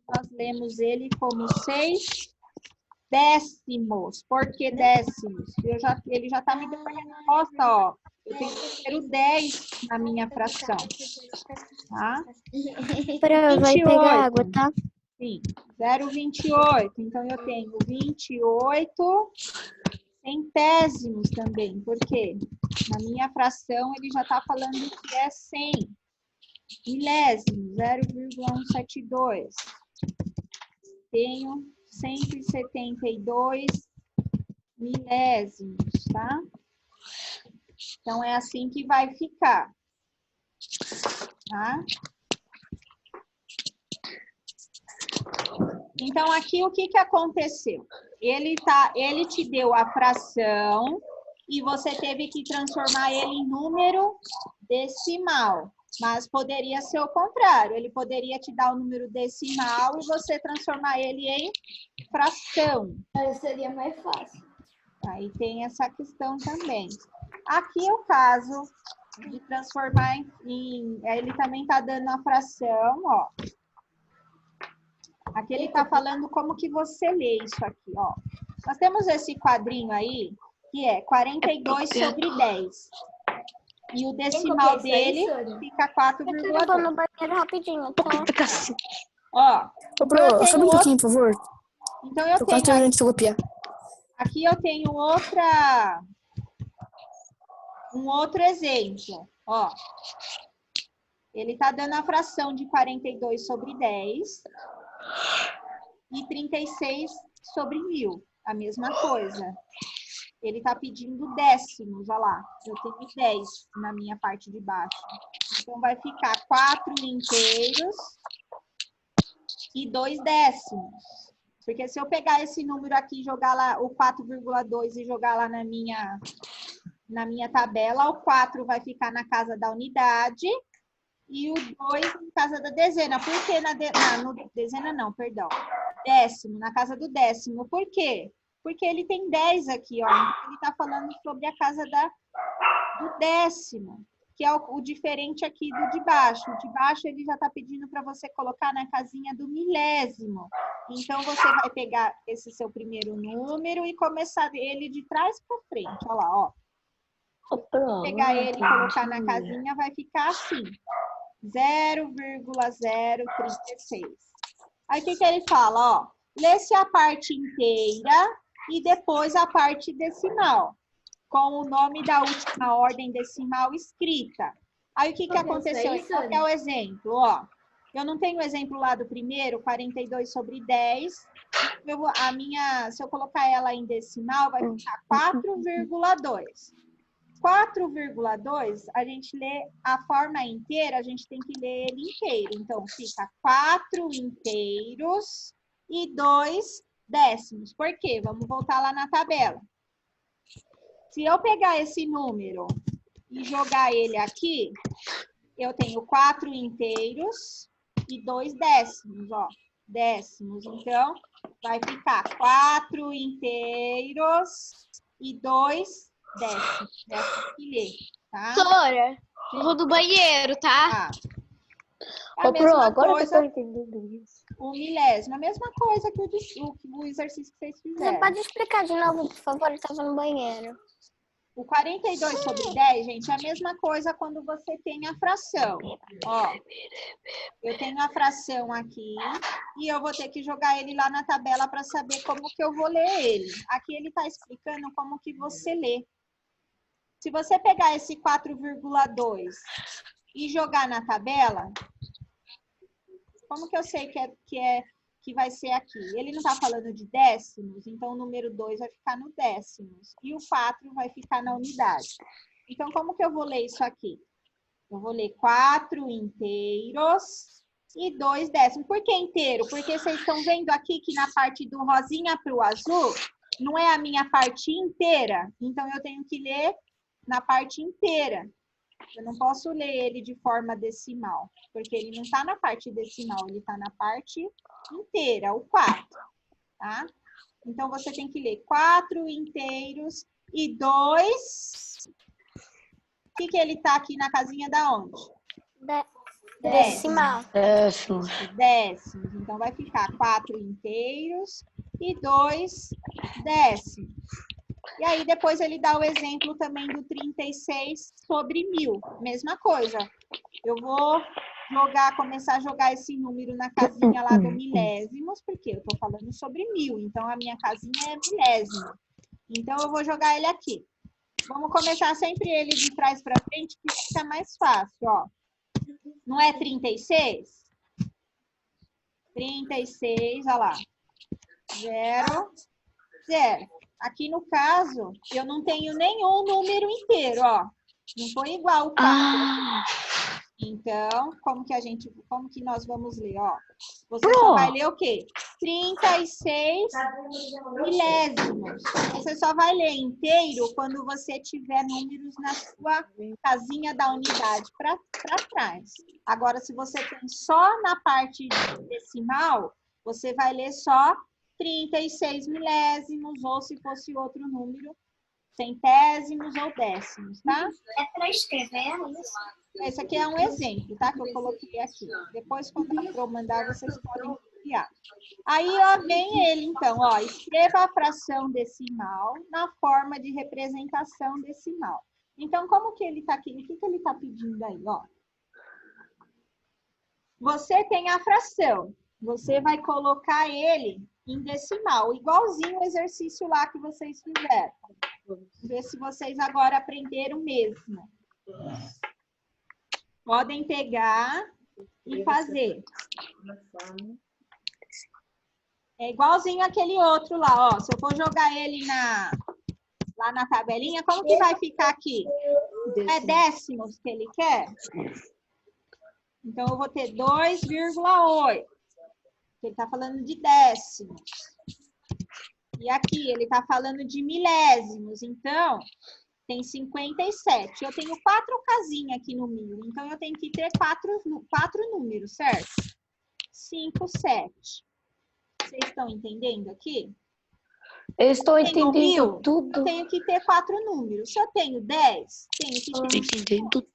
Nós lemos ele como 6 décimos. Por que décimos? Ele já está me dando a resposta, ó. Eu tenho o número 10 na minha fração. Tá? Peraí, vai pegar água, tá? Sim, 0,28. Então, eu tenho 28 centésimos também. Por quê? Na minha fração, ele já está falando que é 100. Milésimos, 0,172. Tenho 172 milésimos, tá? Então, é assim que vai ficar, tá? Então, aqui, o que aconteceu? Ele te deu a fração e você teve que transformar ele em número decimal. Mas poderia ser o contrário. Ele poderia te dar o número decimal e você transformar ele em fração. Aí seria mais fácil. Aí tem essa questão também. Aqui é o caso de transformar em... Ele também está dando a fração, ó. Aqui ele está falando como que você lê isso aqui, ó. Nós temos esse quadrinho aí, que é 42 sobre 10. E o decimal dele fica 4,2. Eu tô no banheiro rapidinho, tá? Ó. Ô, Pro, sobe um pouquinho, por favor. Então eu Tô quase tenho... terminando de copiar. Aqui eu tenho um outro exemplo, ó. Ele está dando a fração de 42 sobre 10 e 36 sobre 1000, a mesma coisa. Ele está pedindo décimos, olha lá. Eu tenho 10 na minha parte de baixo. Então, vai ficar 4 inteiros e 2 décimos. Porque se eu pegar esse número aqui e jogar lá, o 4,2 e jogar lá na minha tabela, o 4 vai ficar na casa da unidade e o 2 na casa da dezena. Por que no dezena não, perdão. Décimo, na casa do décimo. Por quê? Porque ele tem 10 aqui, ó. Ele está falando sobre a casa do décimo, que é o diferente aqui do de baixo. O de baixo ele já está pedindo para você colocar na casinha do milésimo. Então, você vai pegar esse seu primeiro número e começar ele de trás para frente. Olha lá, ó. Pegar ele e colocar na casinha, vai ficar assim. 0,036. Aí, o que ele fala? Ó, lê-se a parte inteira e depois a parte decimal, com o nome da última ordem decimal escrita. Aí, o que aconteceu? Qual é o exemplo? Ó, eu não tenho o exemplo lá do primeiro, 42 sobre 10. Se eu colocar ela em decimal, vai ficar 4,2. 4,2, a gente lê a forma inteira, a gente tem que ler ele inteiro. Então, fica 4 inteiros e 2 décimos. Por quê? Vamos voltar lá na tabela. Se eu pegar esse número e jogar ele aqui, eu tenho 4 inteiros e 2 décimos, ó. Décimos. Então, vai ficar 4 inteiros e 2 décimos. Décimos que ler, tá? Professora, eu vou do banheiro, tá? A mesma coisa, eu tô entendendo isso. o milésimo, a mesma coisa que o exercício que vocês fizeram. Você pode explicar de novo, por favor? Eu estava no banheiro. O 42 sobre 10, gente, é a mesma coisa quando você tem a fração. Ó, eu tenho a fração aqui e eu vou ter que jogar ele lá na tabela para saber como que eu vou ler ele. Aqui ele está explicando como que você lê. Se você pegar esse 4,2 e jogar na tabela, como que eu sei que vai ser aqui? Ele não está falando de décimos, então o número 2 vai ficar no décimos e o 4 vai ficar na unidade. Então, como que eu vou ler isso aqui? Eu vou ler 4 inteiros e 2 décimos. Por que inteiro? Porque vocês estão vendo aqui que na parte do rosinha para o azul, não é a minha parte inteira. Então, eu tenho que ler na parte inteira. Eu não posso ler ele de forma decimal, porque ele não está na parte decimal, ele está na parte inteira, o 4, tá? Então, você tem que ler 4 inteiros e 2... O que ele está aqui na casinha da onde? Decimal. Décimos. Décimos. Então, vai ficar 4 inteiros e 2 décimos. E aí, depois ele dá o exemplo também do 36 sobre 1000. Mesma coisa. Eu vou começar a jogar esse número na casinha lá do milésimos, porque eu estou falando sobre 1000. Então, a minha casinha é milésimo. Então, eu vou jogar ele aqui. Vamos começar sempre ele de trás para frente, que fica mais fácil, ó. Não é 36? 36, olha lá. 0, 0. Aqui no caso, eu não tenho nenhum número inteiro, ó. Não foi igual o 4. Então, como que nós vamos ler, ó? Você só vai ler o quê? 36 milésimos. Você só vai ler inteiro quando você tiver números na sua casinha da unidade para trás. Agora, se você tem só na parte decimal, você vai ler só 36 milésimos, ou se fosse outro número, centésimos ou décimos, tá? É para escrever isso? Esse aqui é um exemplo, tá? Que eu coloquei aqui. Depois, quando eu mandar, vocês podem copiar. Aí, ó, vem ele, então, ó. Escreva a fração decimal na forma de representação decimal. Então, como que ele tá aqui? O que que ele tá pedindo aí, ó? Você tem a fração. Você vai colocar ele em decimal, igualzinho o exercício lá que vocês fizeram. Ver se vocês agora aprenderam mesmo. Podem pegar e fazer. É igualzinho aquele outro lá, ó. Se eu for jogar ele lá na tabelinha, como que vai ficar aqui? É décimos que ele quer? Então, eu vou ter 2,8. Ele está falando de décimos. E aqui, ele está falando de milésimos. Então, tem 57. Eu tenho 4 casinhas aqui no mil. Então, eu tenho que ter 4 números, certo? 5, 7. Vocês estão entendendo aqui? Eu estou entendendo mil, tudo. Eu tenho que ter 4 números. Se eu tenho 10, tenho que ter... Entendendo tudo.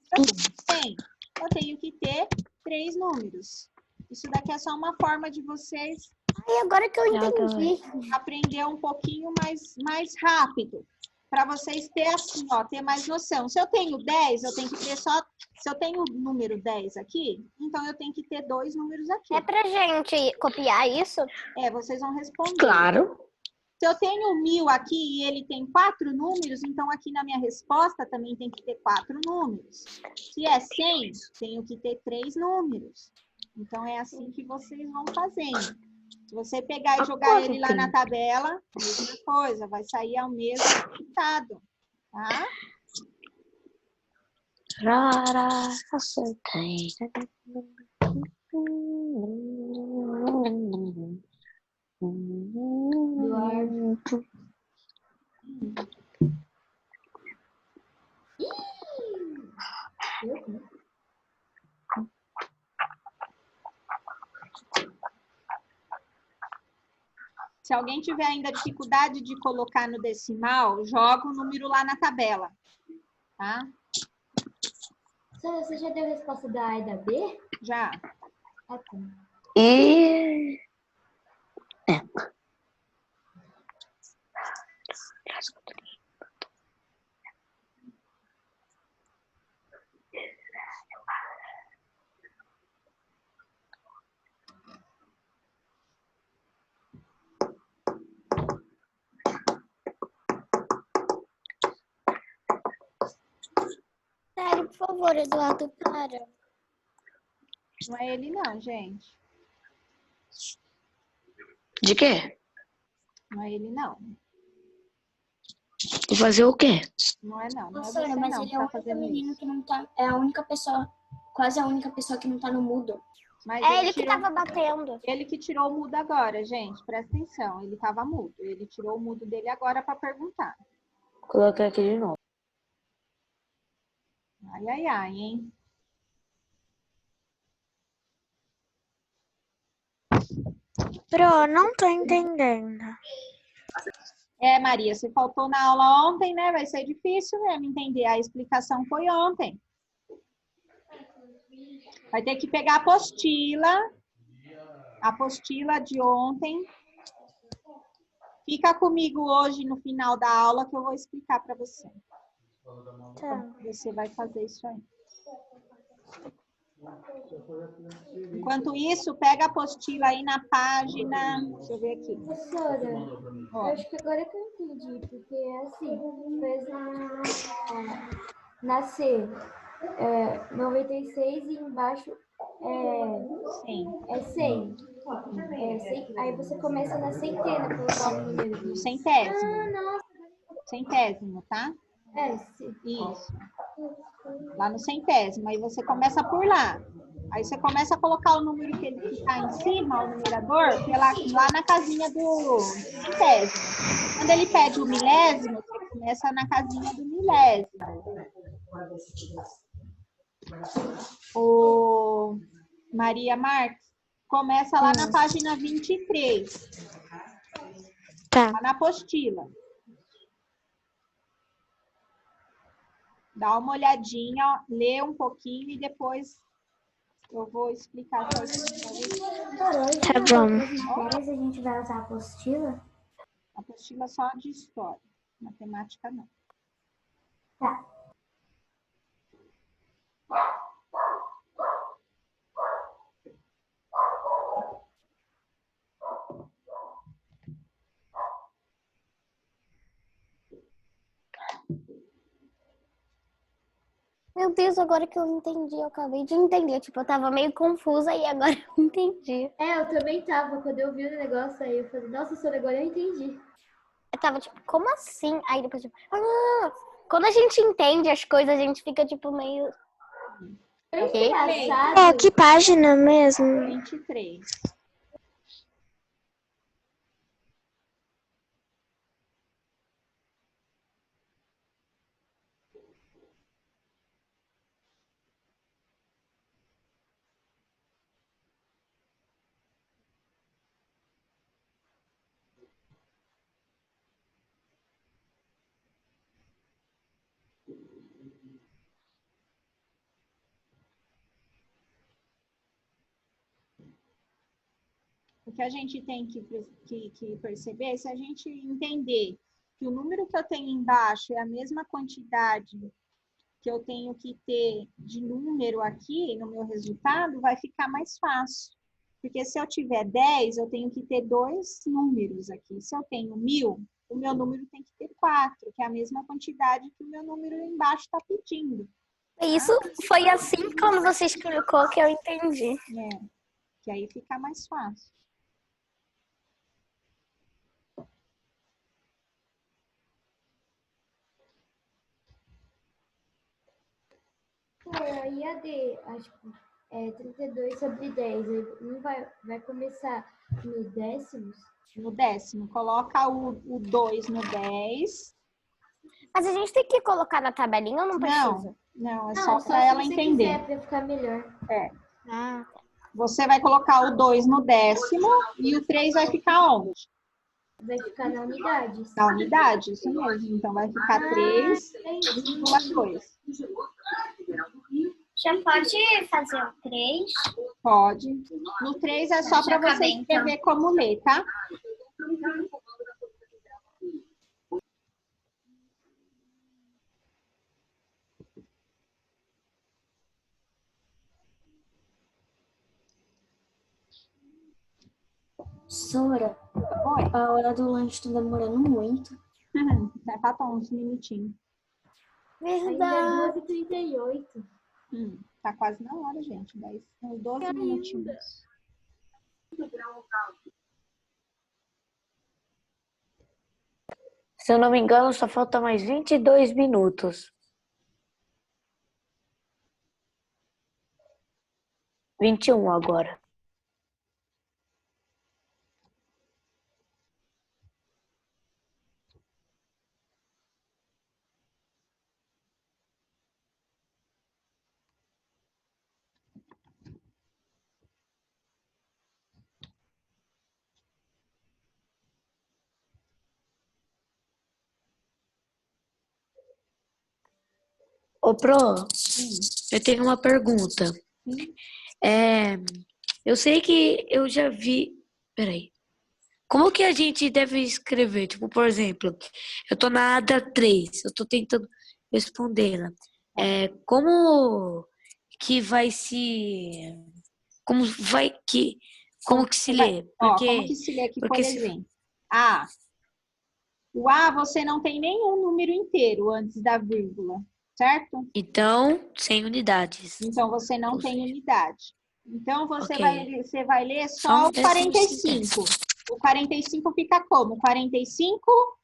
Eu tenho que ter 3 números. Isso daqui é só uma forma de vocês... Ai, agora que eu entendi. Aprender um pouquinho mais rápido. Para vocês terem assim, ó, ter mais noção. Se eu tenho 10, eu tenho que ter só... Se eu tenho o número 10 aqui, então eu tenho que ter 2 números aqui. É pra gente copiar isso? É, vocês vão responder. Claro. Se eu tenho 1000 aqui e ele tem 4 números, então aqui na minha resposta também tem que ter 4 números. Se é 100, tenho que ter 3 números. Então é assim que vocês vão fazendo. Se você pegar e jogar ele lá na tabela, mesma coisa, vai sair ao mesmo resultado, tá? Rara, acertei. Se alguém tiver ainda dificuldade de colocar no decimal, joga o número lá na tabela, tá? Você já deu a resposta da A e da B? Já. Ah, tá. E... Sério, por favor, Eduardo, para. Não é ele não, gente. De quê? Não é ele não. Vou fazer o quê? Não é não. Não é Professora, você mas não ele que é o tá único fazendo menino isso. que não tá... É a única pessoa... Quase a única pessoa que não tá no mudo. Mas É ele que tirou- tava batendo. Ele que tirou o mudo agora, gente. Presta atenção. Ele tava mudo. Ele tirou o mudo dele agora para perguntar. Coloquei aqui de novo. Ai, ai, ai, hein? Pro, não tô entendendo. É, Maria, você faltou na aula ontem, né? Vai ser difícil mesmo entender. A explicação foi ontem. Vai ter que pegar a apostila de ontem. Fica comigo hoje no final da aula que eu vou explicar para você. Como você vai fazer isso aí. Enquanto isso, pega a apostila aí na página... Deixa eu ver aqui. Professora, eu acho que agora que eu entendi, porque assim, fez na C 96 e embaixo é 100. Aí você começa na centena, colocar o número. No centésimo. Ah, nossa. Centésimo, tá? Sim. Isso. Lá no centésimo. Aí você começa por lá. Aí você começa a colocar o número que está em cima, o numerador, lá na casinha do centésimo. Quando ele pede o milésimo, você começa na casinha do milésimo. O Maria Marques começa lá na página 23. Tá. Lá na apostila. Dá uma olhadinha, lê um pouquinho e depois eu vou explicar certinho. Tá bom. Nas matérias a gente vai usar a apostila? Apostila só de história, matemática não. Tá. Meu Deus, agora que eu entendi, eu acabei de entender. Tipo, eu tava meio confusa e agora eu entendi. Eu também tava. Quando eu vi o negócio aí, eu falei, nossa, senhora, agora eu entendi. Eu tava tipo, como assim? Aí depois, tipo, quando a gente entende as coisas, a gente fica, tipo, meio... Engraçado. que página mesmo? 23. O que a gente tem que perceber, se a gente entender que o número que eu tenho embaixo é a mesma quantidade que eu tenho que ter de número aqui no meu resultado, vai ficar mais fácil. Porque se eu tiver 10, eu tenho que ter 2 números aqui. Se eu tenho 1000, o meu número tem que ter 4, que é a mesma quantidade que o meu número embaixo está pedindo. Isso foi assim quando você explicou que eu entendi. Que aí fica mais fácil. E a D, acho que 32 sobre 10, não vai começar no décimos? No décimo, coloca o 2 no 10. Mas a gente tem que colocar na tabelinha ou não precisa? Não, é só para ela entender. Para ficar melhor. Você vai colocar o 2 no décimo e o 3 vai ficar onde? Vai ficar na unidade. Na unidade, isso mesmo. Então vai ficar 3,2. Já pode fazer o 3? Pode. No 3 é só para você escrever como ler, tá? Sora, Oi. a hora do lanche tá demorando muito. Vai faltar uns minutinhos. Ainda é 12h38. Tá quase na hora, gente. Uns 12 minutinhos. Se eu não me engano, só falta mais 22 minutos. 21 agora. Ô, Pro, eu tenho uma pergunta. Eu sei que eu já vi... Peraí. Como que a gente deve escrever? Tipo, por exemplo, eu tô na ADA 3, eu tô tentando respondê-la. Como que vai se... Como que se lê? Porque, como que se lê aqui, por exemplo? O A você não tem nenhum número inteiro antes da vírgula, certo? Então, sem unidades. Então, você não tem unidade. Então, você Ok. vai ler Só só um o décimo 45. O 45 fica como? 45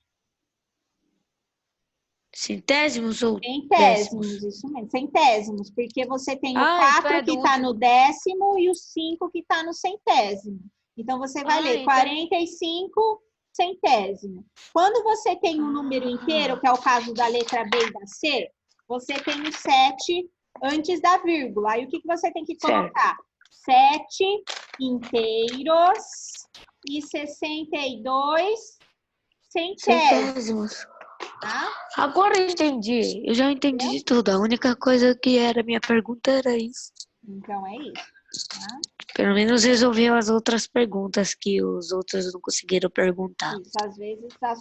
centésimos ou centésimos, décimos? isso mesmo, centésimos, porque você tem o Ah, então 4 é que do está último. no décimo e o 5 que está no centésimo. Então, você vai ler então... 45 centésimo. Quando você tem um número inteiro, que é o caso da letra B e da C, você tem o 7 antes da vírgula. Aí, o que você tem que colocar? 7 inteiros e 62 centésimos. Tá? Agora eu entendi. Eu já entendi de tudo. A única coisa que era minha pergunta era isso. Então, é isso. Tá? Pelo menos resolveu as outras perguntas que os outros não conseguiram perguntar. Isso, às vezes a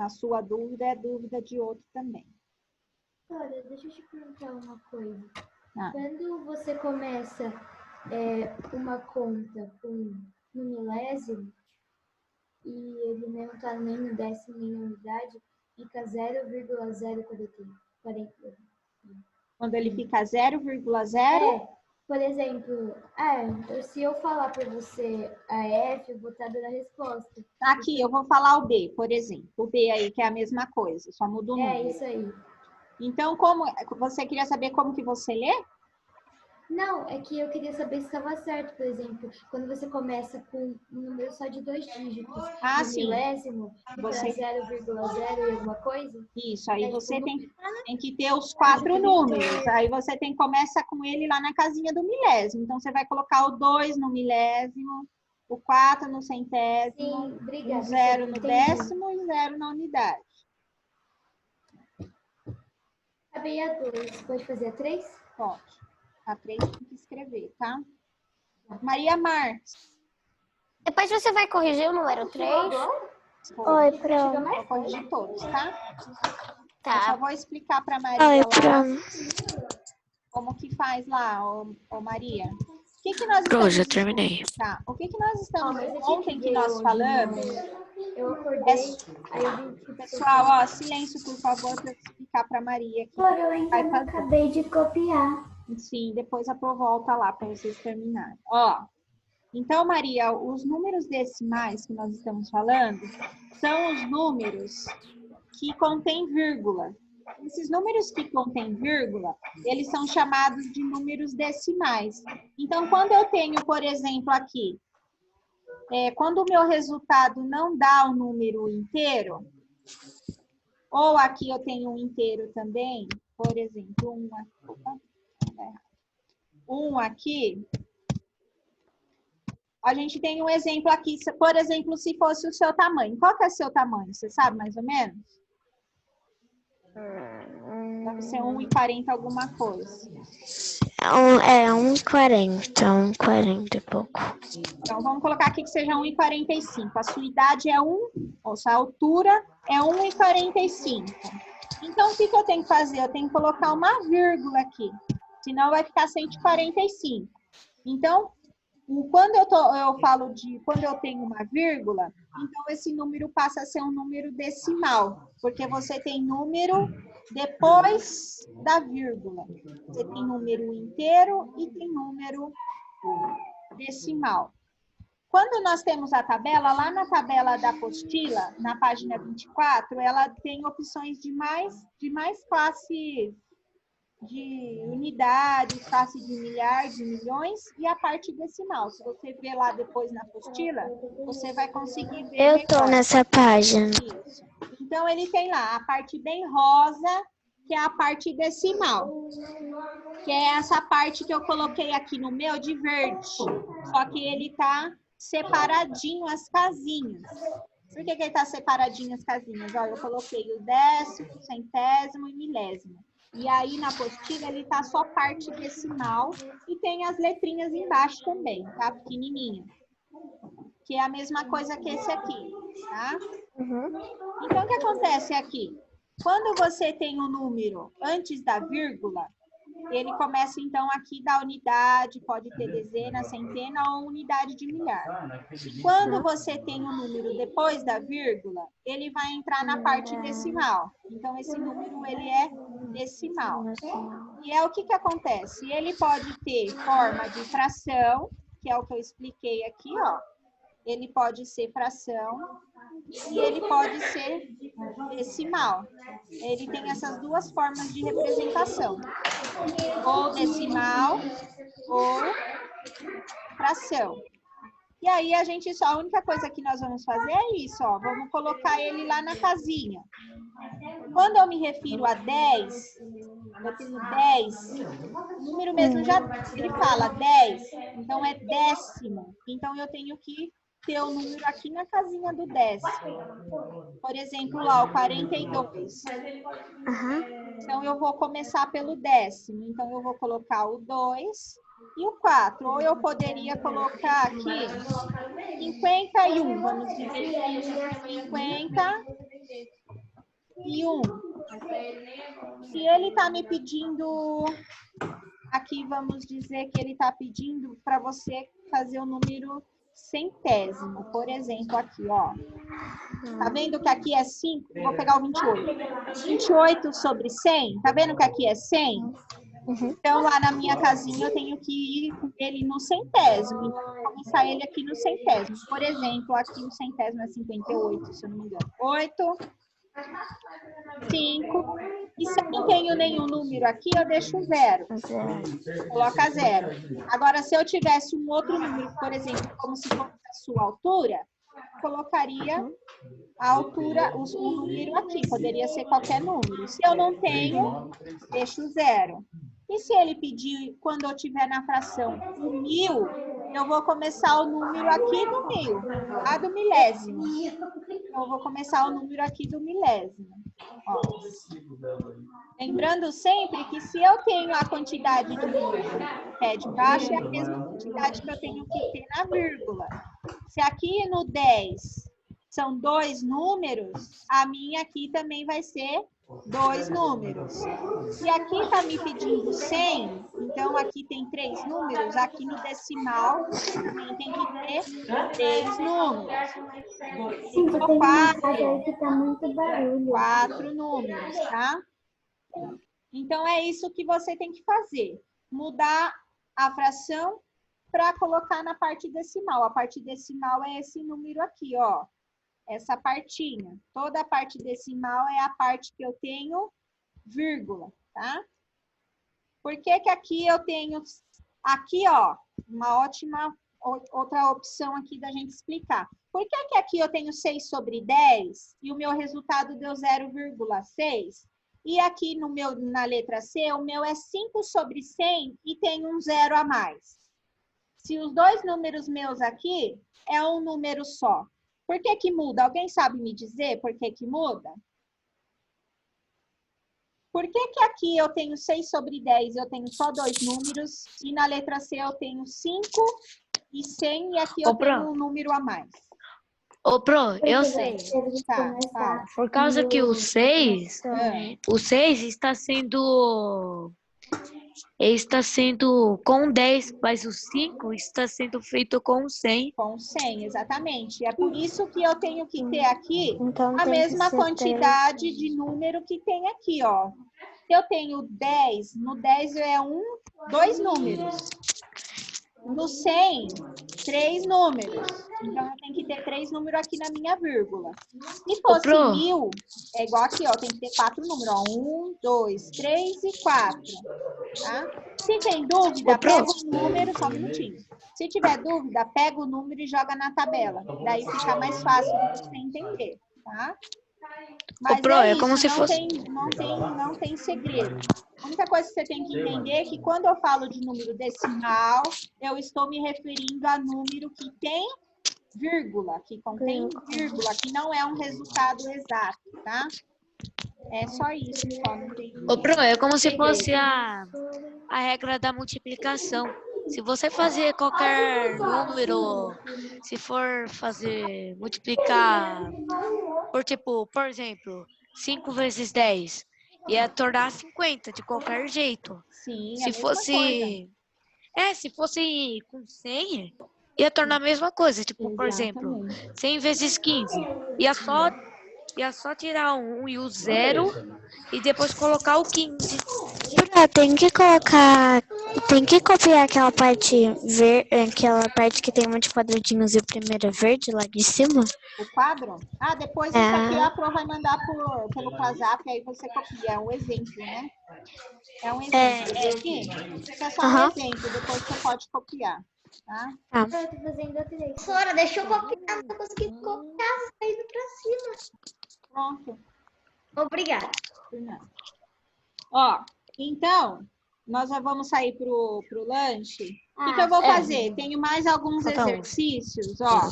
sua dúvida é dúvida de outro também. Olha, deixa eu te perguntar uma coisa. Ah. Quando você começa uma conta com no milésimo e ele não está nem no décimo nem na unidade, fica 0,040. Quando ele fica 0,0? Por exemplo, se eu falar para você a F, eu vou estar dando a resposta. Aqui, eu vou falar o B, por exemplo. O B aí, que é a mesma coisa, só muda o número. É, isso aí. Então, como você queria saber como que você lê? Não, é que eu queria saber se estava certo, por exemplo, quando você começa com um número só de 2 dígitos, no sim. milésimo, Você 0,0 e alguma coisa. Isso, aí você tem que ter os 4 números. Aí você começa com ele lá na casinha do milésimo. Então, você vai colocar o 2 no milésimo, o 4 no centésimo, o 0 no décimo e o 0 na unidade. Acabei a 2. Pode fazer a 3? Pode. A 3 tem que escrever, tá? Maria Marques. Depois você vai corrigir o número 3. Oi, pronto. Vou corrigir todos, tá? Tá. Eu só vou explicar para Maria Oi, lá pronto. como que faz lá, ô Maria. O que nós Pronto, estamos... já terminei. Tá. O que nós estamos... Ontem que nós falamos... Eu acordei, aí eu vi... Pessoal, silêncio, por favor, para eu explicar para Maria. Eu ainda não acabei de copiar. Sim, depois a Pro volta lá para vocês terminarem. Então, Maria, os números decimais que nós estamos falando são os números que contêm vírgula. Esses números que contêm vírgula, eles são chamados de números decimais. Então, quando eu tenho, por exemplo, aqui, quando o meu resultado não dá o número inteiro, ou aqui eu tenho um inteiro também, por exemplo, um aqui, a gente tem um exemplo aqui, por exemplo, se fosse o seu tamanho. Qual que é o seu tamanho? Você sabe mais ou menos? Deve ser 1,40 alguma coisa. 1,40 e pouco. Então, vamos colocar aqui que seja 1,45. A sua idade é ou sua altura é 1,45. Então, o que eu tenho que fazer? Eu tenho que colocar uma vírgula aqui, senão vai ficar 145. Então, quando quando eu tenho uma vírgula, então esse número passa a ser um número decimal, porque você tem número depois da vírgula. Você tem número inteiro e tem número decimal. Quando nós temos a tabela, lá na tabela da apostila, na página 24, ela tem opções de mais classes de unidades, classe de milhar, de milhões e a parte decimal. Se você ver lá depois na apostila, você vai conseguir ver. Eu tô nessa página. Isso. Então, ele tem lá a parte bem rosa, que é a parte decimal. Que é essa parte que eu coloquei aqui no meu de verde. Só que ele tá separadinho as casinhas. Por que ele tá separadinho as casinhas? Olha, eu coloquei o décimo, centésimo e milésimo. E aí, na apostila, ele tá só parte decimal e tem as letrinhas embaixo também, tá? Pequenininha. Que é a mesma coisa que esse aqui, tá? Então, o que acontece aqui? Quando você tem um número antes da vírgula, ele começa, então, aqui da unidade, pode ter dezena, centena ou unidade de milhar. Quando você tem um número depois da vírgula, ele vai entrar na parte decimal. Então, esse número, ele é decimal. E é o que acontece? Ele pode ter forma de fração, que é o que eu expliquei aqui, ó. Ele pode ser fração e ele pode ser decimal. Ele tem essas duas formas de representação. Ou decimal ou fração. E aí a única coisa que nós vamos fazer é isso, ó. Vamos colocar ele lá na casinha. Quando eu me refiro a 10, eu tenho 10, o número mesmo já, ele fala 10, então é décimo. Então eu tenho que ter o número aqui na casinha do décimo. Por exemplo, lá o 42. Então eu vou começar pelo décimo. Então eu vou colocar o 2 e o 4. Ou eu poderia colocar aqui 51. Vamos dizer 51. Se ele está me pedindo, aqui vamos dizer que ele está pedindo para você fazer o número centésimo. Por exemplo, aqui, ó. Tá vendo que aqui é 5? Vou pegar o 28. 28 sobre 100. Tá vendo que aqui é 100? Então, lá na minha casinha, eu tenho que ir com ele no centésimo. Então, eu vou começar ele aqui no centésimo. Por exemplo, aqui o centésimo é 58, se eu não me engano. 8, 5. E se eu não tenho nenhum número aqui, eu deixo 0. Coloca 0. Agora, se eu tivesse um outro número, por exemplo, como se fosse a sua altura, colocaria a altura, o número aqui. Poderia ser qualquer número. Se eu não tenho, deixo 0. E se ele pedir, quando eu tiver na fração, o 1000, eu vou começar o número aqui do 1000, lá do milésimo. Eu vou começar o número aqui do milésimo. Ó. Lembrando sempre que se eu tenho a quantidade de número pé de baixo, é a mesma quantidade que eu tenho que ter na vírgula. Se aqui no 10 são 2 números, a minha aqui também vai ser 2 números. Se aqui está me pedindo 100, então aqui tem 3 números, aqui no decimal também tem que ter 3 números. Sim, você tem 4, que tá muito barulho. 4 números, tá? Então é isso que você tem que fazer. Mudar a fração para colocar na parte decimal. A parte decimal é esse número aqui, ó. Essa partinha. Toda a parte decimal é a parte que eu tenho vírgula, tá? Por que que aqui eu tenho... Aqui, ó, uma ótima outra opção aqui da gente explicar. Por que que aqui eu tenho 6 sobre 10 e o meu resultado deu 0,6? E aqui no meu, na letra C, o meu é 5 sobre 100 e tem um 0 a mais. Se os dois números meus aqui é um número só. Por que que muda? Alguém sabe me dizer por que que muda? Por que que aqui eu tenho 6 sobre 10 e eu tenho só 2 números e na letra C eu tenho 5 e 100 e aqui eu tenho um número a mais? Ô, Pro, eu sei. Tá. Por causa que o 6 está sendo com 10, mas o 5 está sendo feito com 100. Com 100, exatamente. É por isso que eu tenho que ter aqui Então, a tem mesma que ser quantidade de número que tem aqui, ó. Se eu tenho 10, no 10 é 2 números. No 100, 3 números. Então, eu tenho que ter 3 números aqui na minha vírgula. Se fosse 1000, é igual aqui, ó. Tem que ter 4 números, ó. 1, 2, 3 e 4. Tá? Se tem dúvida, pega o número, só um minutinho. Se tiver dúvida, pega o número e joga na tabela. Daí fica mais fácil de você entender, tá? Mas é como se fosse... Não tem segredo. A única coisa que você tem que entender é que quando eu falo de número decimal, eu estou me referindo a número que tem vírgula, que contém vírgula, que não é um resultado exato, tá? É só isso, só não tem... Ô, Pro, é como se fosse a regra da multiplicação. Se você fazer qualquer número, se for fazer multiplicar por exemplo, 5 vezes 10, ia tornar 50 de qualquer jeito. Sim, se fosse com 100, ia tornar a mesma coisa. Tipo, por exemplo, 100 vezes 15. Ia só tirar o 1 e o 0 e depois colocar o 15. Tem que colocar. Tem que copiar aquela parte aquela parte que tem um monte de quadradinhos e o primeiro é verde lá de cima. O quadro? Ah, depois isso aqui a Pro vai mandar pelo WhatsApp, aí você copia. É um exemplo, né? É um exemplo. Isso é só um exemplo, depois você pode copiar, tá? Eu tô fazendo outra vez. Professora, deixa eu copiar, não tô conseguindo copiar, você tá indo pra cima. Pronto. Obrigada. Ó, então, nós já vamos sair pro lanche. O que eu vou fazer? Tenho mais alguns exercícios, ó.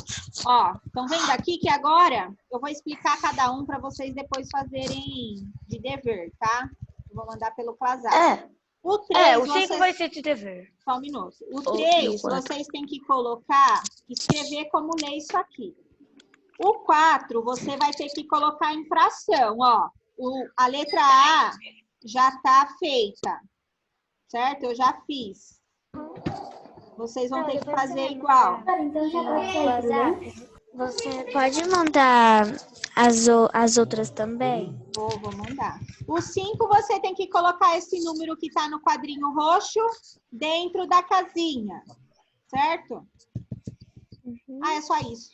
Estão vendo aqui que agora eu vou explicar cada um para vocês depois fazerem de dever, tá? Eu vou mandar pelo WhatsApp. O 3, o 5 vai ser de dever. Só um minuto. O 3, vocês têm que colocar, escrever como ler isso aqui. O 4, você vai ter que colocar em fração, ó. A letra A já está feita, certo? Eu já fiz. Vocês vão ter que fazer igual. Então já pode sair, né? Você pode mandar as outras também? Vou mandar. O 5, você tem que colocar esse número que está no quadrinho roxo dentro da casinha, certo? Ah, é só isso.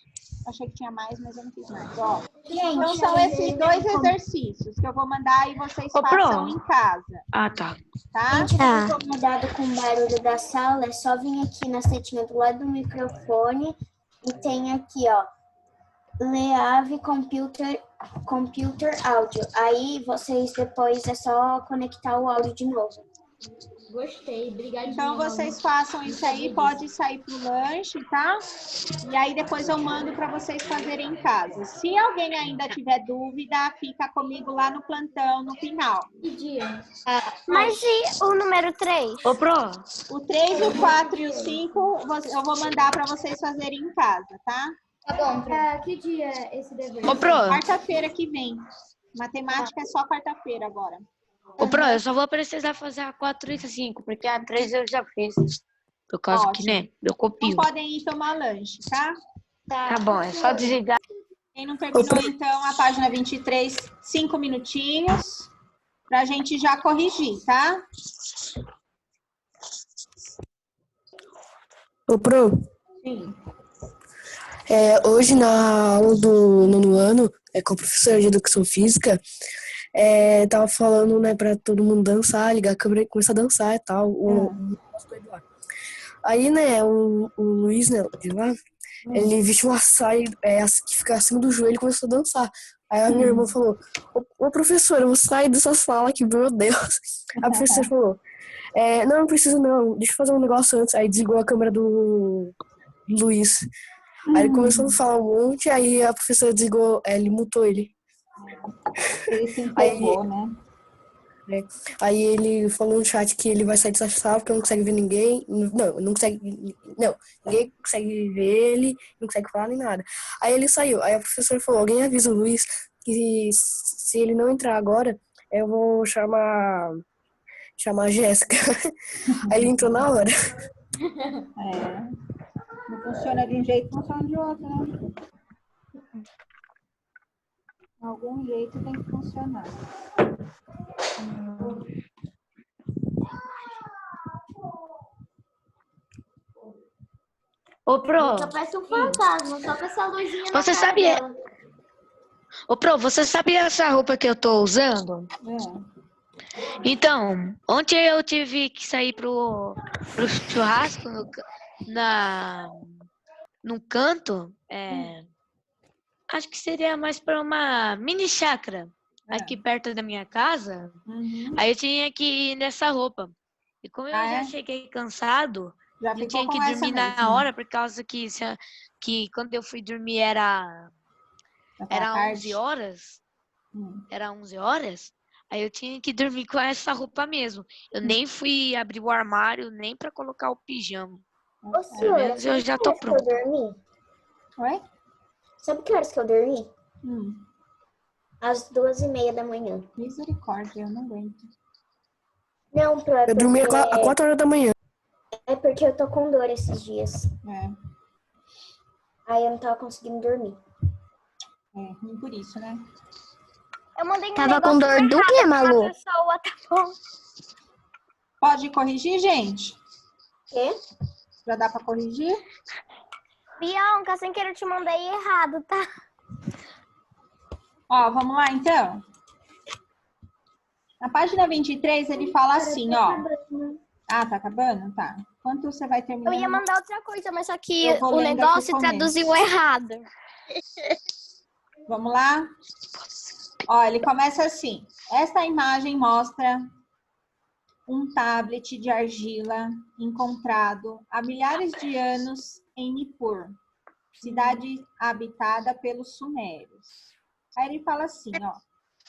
Achei que tinha mais, mas eu não fiz mais. Ó. Então são esses 2 exercícios que eu vou mandar e vocês façam em casa. Ah, tá. Tá? Gente, incomodado com o barulho da sala, é só vir aqui na setinha do lado do microfone e tem aqui, ó, Leave Computer Áudio. Aí vocês depois é só conectar o áudio de novo. Gostei, obrigada. Então vocês façam isso aí, pode sair pro lanche, tá? E aí depois eu mando para vocês fazerem em casa. Se alguém ainda tiver dúvida, fica comigo lá no plantão no final. Que dia? Mas e o número 3? Ô, Pro. O 3, o 4 e o 5 eu vou mandar para vocês fazerem em casa, tá? Tá bom. Que dia é esse dever? Ô, Pro. Quarta-feira que vem. Matemática é só quarta-feira agora. Ô, Pro, eu só vou precisar fazer a 4 e a 5, porque a 3 eu já fiz. Por causa que, né, eu copio. Não podem ir tomar lanche, tá? Tá bom, é só desligar. Quem não terminou, então, a página 23, 5 minutinhos, pra gente já corrigir, tá? Ô, Pro, Sim. hoje na aula do 9º ano, com a professora de Educação Física, tava falando, né, pra todo mundo dançar, ligar a câmera e começar a dançar e tal. Aí, né, o Luiz, né, de lá, ele vestiu uma saia que fica acima do joelho e começou a dançar. Aí a minha irmã falou, ô professora, eu vou sair dessa sala aqui, meu Deus. A professora falou, não precisa não, deixa eu fazer um negócio antes. Aí desligou a câmera do Luiz. Aí ele começou a falar um monte, aí a professora desligou, ele mutou ele. Ele se empolgou, né? Aí ele falou no chat que ele vai sair dessa sala porque não consegue ver ninguém. Não consegue. Não, ninguém consegue ver ele, não consegue falar nem nada. Aí ele saiu. Aí a professora falou: alguém avisa o Luiz que se ele não entrar agora, eu vou chamar a Jéssica. Aí ele entrou na hora. Não funciona de um jeito, funciona de outro, né? De algum jeito tem que funcionar. Ô, Pro. Só parece um fantasma, só com essa luzinha na Você cara sabia? dela. Ô, Pro, você sabia essa roupa que eu tô usando? Então, ontem eu tive que sair pro churrasco num canto. Acho que seria mais para uma mini chácara aqui perto da minha casa. Aí eu tinha que ir nessa roupa. E como eu já cheguei cansado, eu tinha que dormir na hora, por causa que quando eu fui dormir era 11 horas. Era 11 horas. Aí eu tinha que dormir com essa roupa mesmo. Eu nem fui abrir o armário, nem para colocar o pijama. Ô, senhora, eu já tô pronto. Oi? Sabe que horas que eu dormi? Às 2h30 da manhã. Misericórdia, eu não aguento. Não, Pro, Eu dormi às 4 horas da manhã. É porque eu tô com dor esses dias. Aí eu não tava conseguindo dormir. Ruim por isso, né? Eu mandei um Tava negócio com dor do quê, Malu? pra pessoa, tá bom? Pode corrigir, gente? Quê? Já dá para corrigir? Bianca, sem querer eu te mandei errado, tá? Ó, vamos lá, então. Na página 23, ele fala assim, ó. Ah, tá acabando? Tá. Quanto você vai terminar? Eu ia mandar outra coisa, mas só que Eu vou o lendo aqui negócio o começo. traduziu errado. Vamos lá? Ó, ele começa assim. Esta imagem mostra um tablet de argila encontrado há milhares de anos em Nippur, cidade habitada pelos sumérios. Aí ele fala assim, ó.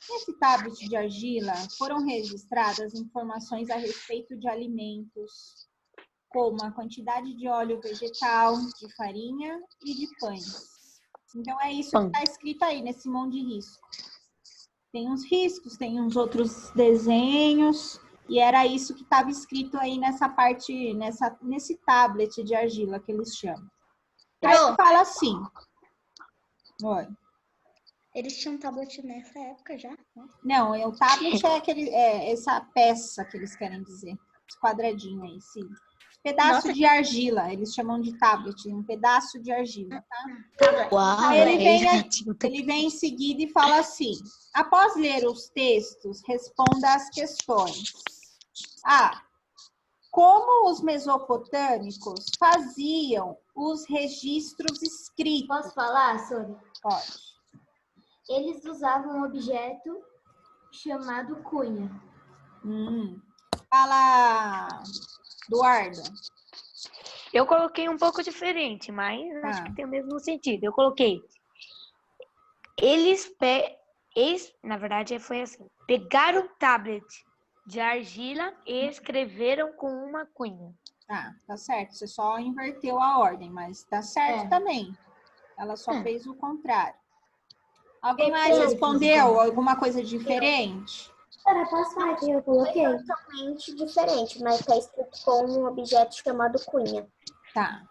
Nesse tablet de argila foram registradas informações a respeito de alimentos, como a quantidade de óleo vegetal, de farinha e de pães. Então, é isso que está escrito aí, nesse monte de risco. Tem uns riscos, tem uns outros desenhos, e era isso que estava escrito aí nessa parte, nesse tablet de argila que eles chamam. Aí ele fala assim. Oi. Eles tinham tablet nessa época já? Não, o tablet é essa peça que eles querem dizer. Esse quadradinho aí, sim. Pedaço de argila, eles chamam de tablet, um pedaço de argila, tá? Uau, Aí ele vem em seguida e fala assim, após ler os textos, responda as questões. A. Como os mesopotâmicos faziam os registros escritos? Posso falar, Sônia? Pode. Eles usavam um objeto chamado cunha. Fala, Eduardo. Eu coloquei um pouco diferente, mas acho que tem o mesmo sentido. Eu coloquei. Na verdade, foi assim. Pegaram o tablet de argila e escreveram com uma cunha. Tá certo. Você só inverteu a ordem, mas tá certo também. Ela só fez o contrário. Alguém mais respondeu alguma coisa diferente? Posso falar que eu coloquei? É totalmente diferente, mas tá escrito com um objeto chamado cunha. Tá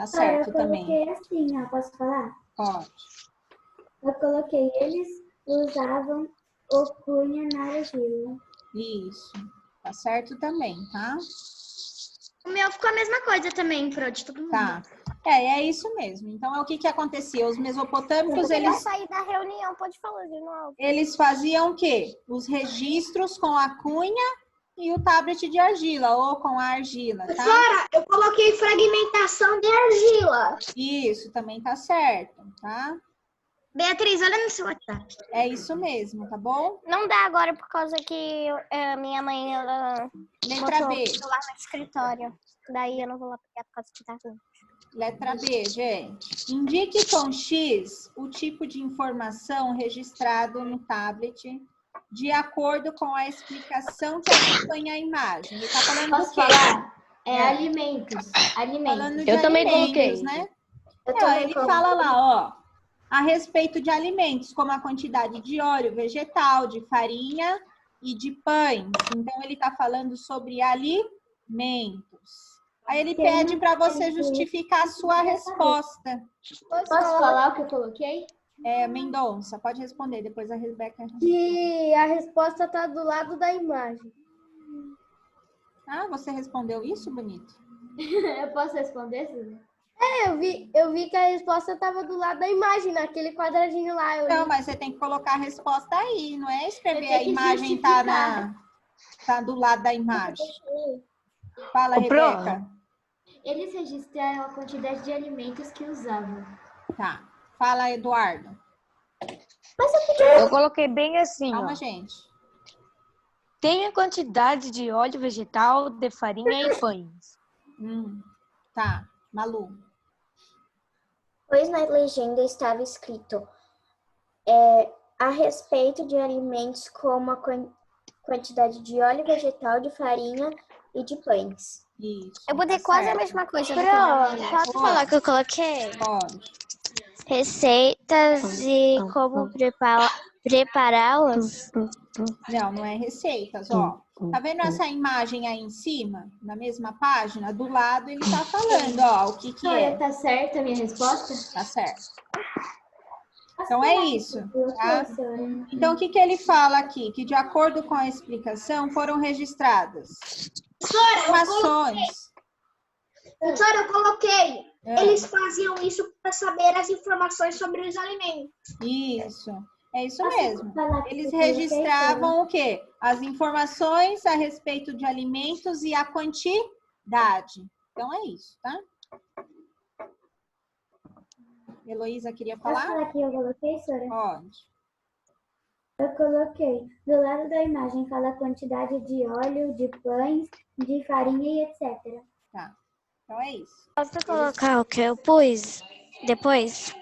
certo também. Eu coloquei assim, ó, posso falar? Pode. Eu coloquei, eles usavam o cunha na argila. Isso, tá certo também, tá? O meu ficou a mesma coisa também, Pro, de todo mundo. Tá. É isso mesmo. Então, o que acontecia? Os mesopotâmicos, eles... sair da reunião, pode falar de novo. Eles faziam o quê? Os registros com a cunha e o tablet de argila, ou com a argila, tá? Professora, eu coloquei fragmentação de argila. Isso, também tá certo, tá? Beatriz, olha no seu WhatsApp. É isso mesmo, tá bom? Não dá agora por causa que minha mãe, ela Letra B. lá no escritório. Daí eu não vou lá pegar por causa que tá ruim. Letra B, gente. Indique com X o tipo de informação registrado no tablet de acordo com a explicação que acompanha a imagem. Ele tá falando do quê? Falar? Alimentos. Falando de eu também alimentos, coloquei. né? Ele fala lá, ó, a respeito de alimentos, como a quantidade de óleo vegetal, de farinha e de pães. Então, ele tá falando sobre alimentos. Aí ele pede para você justificar a sua resposta. Posso falar o que eu coloquei? Mendonça, pode responder, depois a Rebeca. Que a resposta está do lado da imagem. Ah, você respondeu isso, bonito? Eu posso responder, Suzy? Eu vi que a resposta estava do lado da imagem, naquele quadradinho lá. Não, mas você tem que colocar a resposta aí, não é escrever a imagem tá do lado da imagem. Fala, Rebeca. Eles registraram a quantidade de alimentos que usavam. Tá. Fala, Eduardo. Eu coloquei bem assim, Calma, ó. gente. Tem a quantidade de óleo vegetal, de farinha e pães. Tá. Malu. Pois na legenda estava escrito a respeito de alimentos como a quantidade de óleo vegetal, de farinha e de pães. Isso, eu botei quase a mesma coisa. Posso falar que eu coloquei? Pode. Receitas e como prepará-las? Não é receitas, ó. Tá vendo essa imagem aí em cima? Na mesma página? Do lado ele tá falando, ó, o que é. Tá certa a minha resposta? Tá certo. Então é isso, tá? Então o que ele fala aqui? Que de acordo com a explicação foram registradas informações. Doutora, eu coloquei. Eles faziam isso para saber as informações sobre os alimentos. Isso. É isso mesmo. Eles registravam o quê? As informações a respeito de alimentos e a quantidade. Então, é isso, tá? Heloísa queria falar? Posso falar que eu coloquei, Sora? Pode. Eu coloquei. Do lado da imagem fala a quantidade de óleo, de pães, de farinha e etc. Tá. Então, é isso. Posso colocar o que eu pus depois?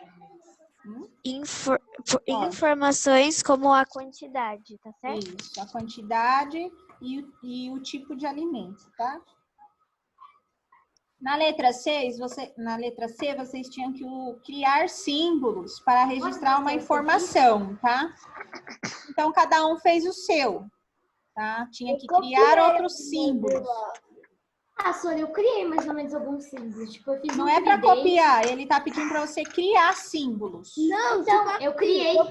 Informações como a quantidade, tá certo? Isso, a quantidade e o tipo de alimento, tá? Na letra C, vocês tinham que criar símbolos para registrar uma informação, tá? Então, cada um fez o seu, tá? Tinha que criar outros símbolos. Ah, Sônia, eu criei mais ou menos alguns símbolos. Tipo, eu fiz Não é para copiar, ele tá pedindo para você criar símbolos. Não, então, eu criei. Eu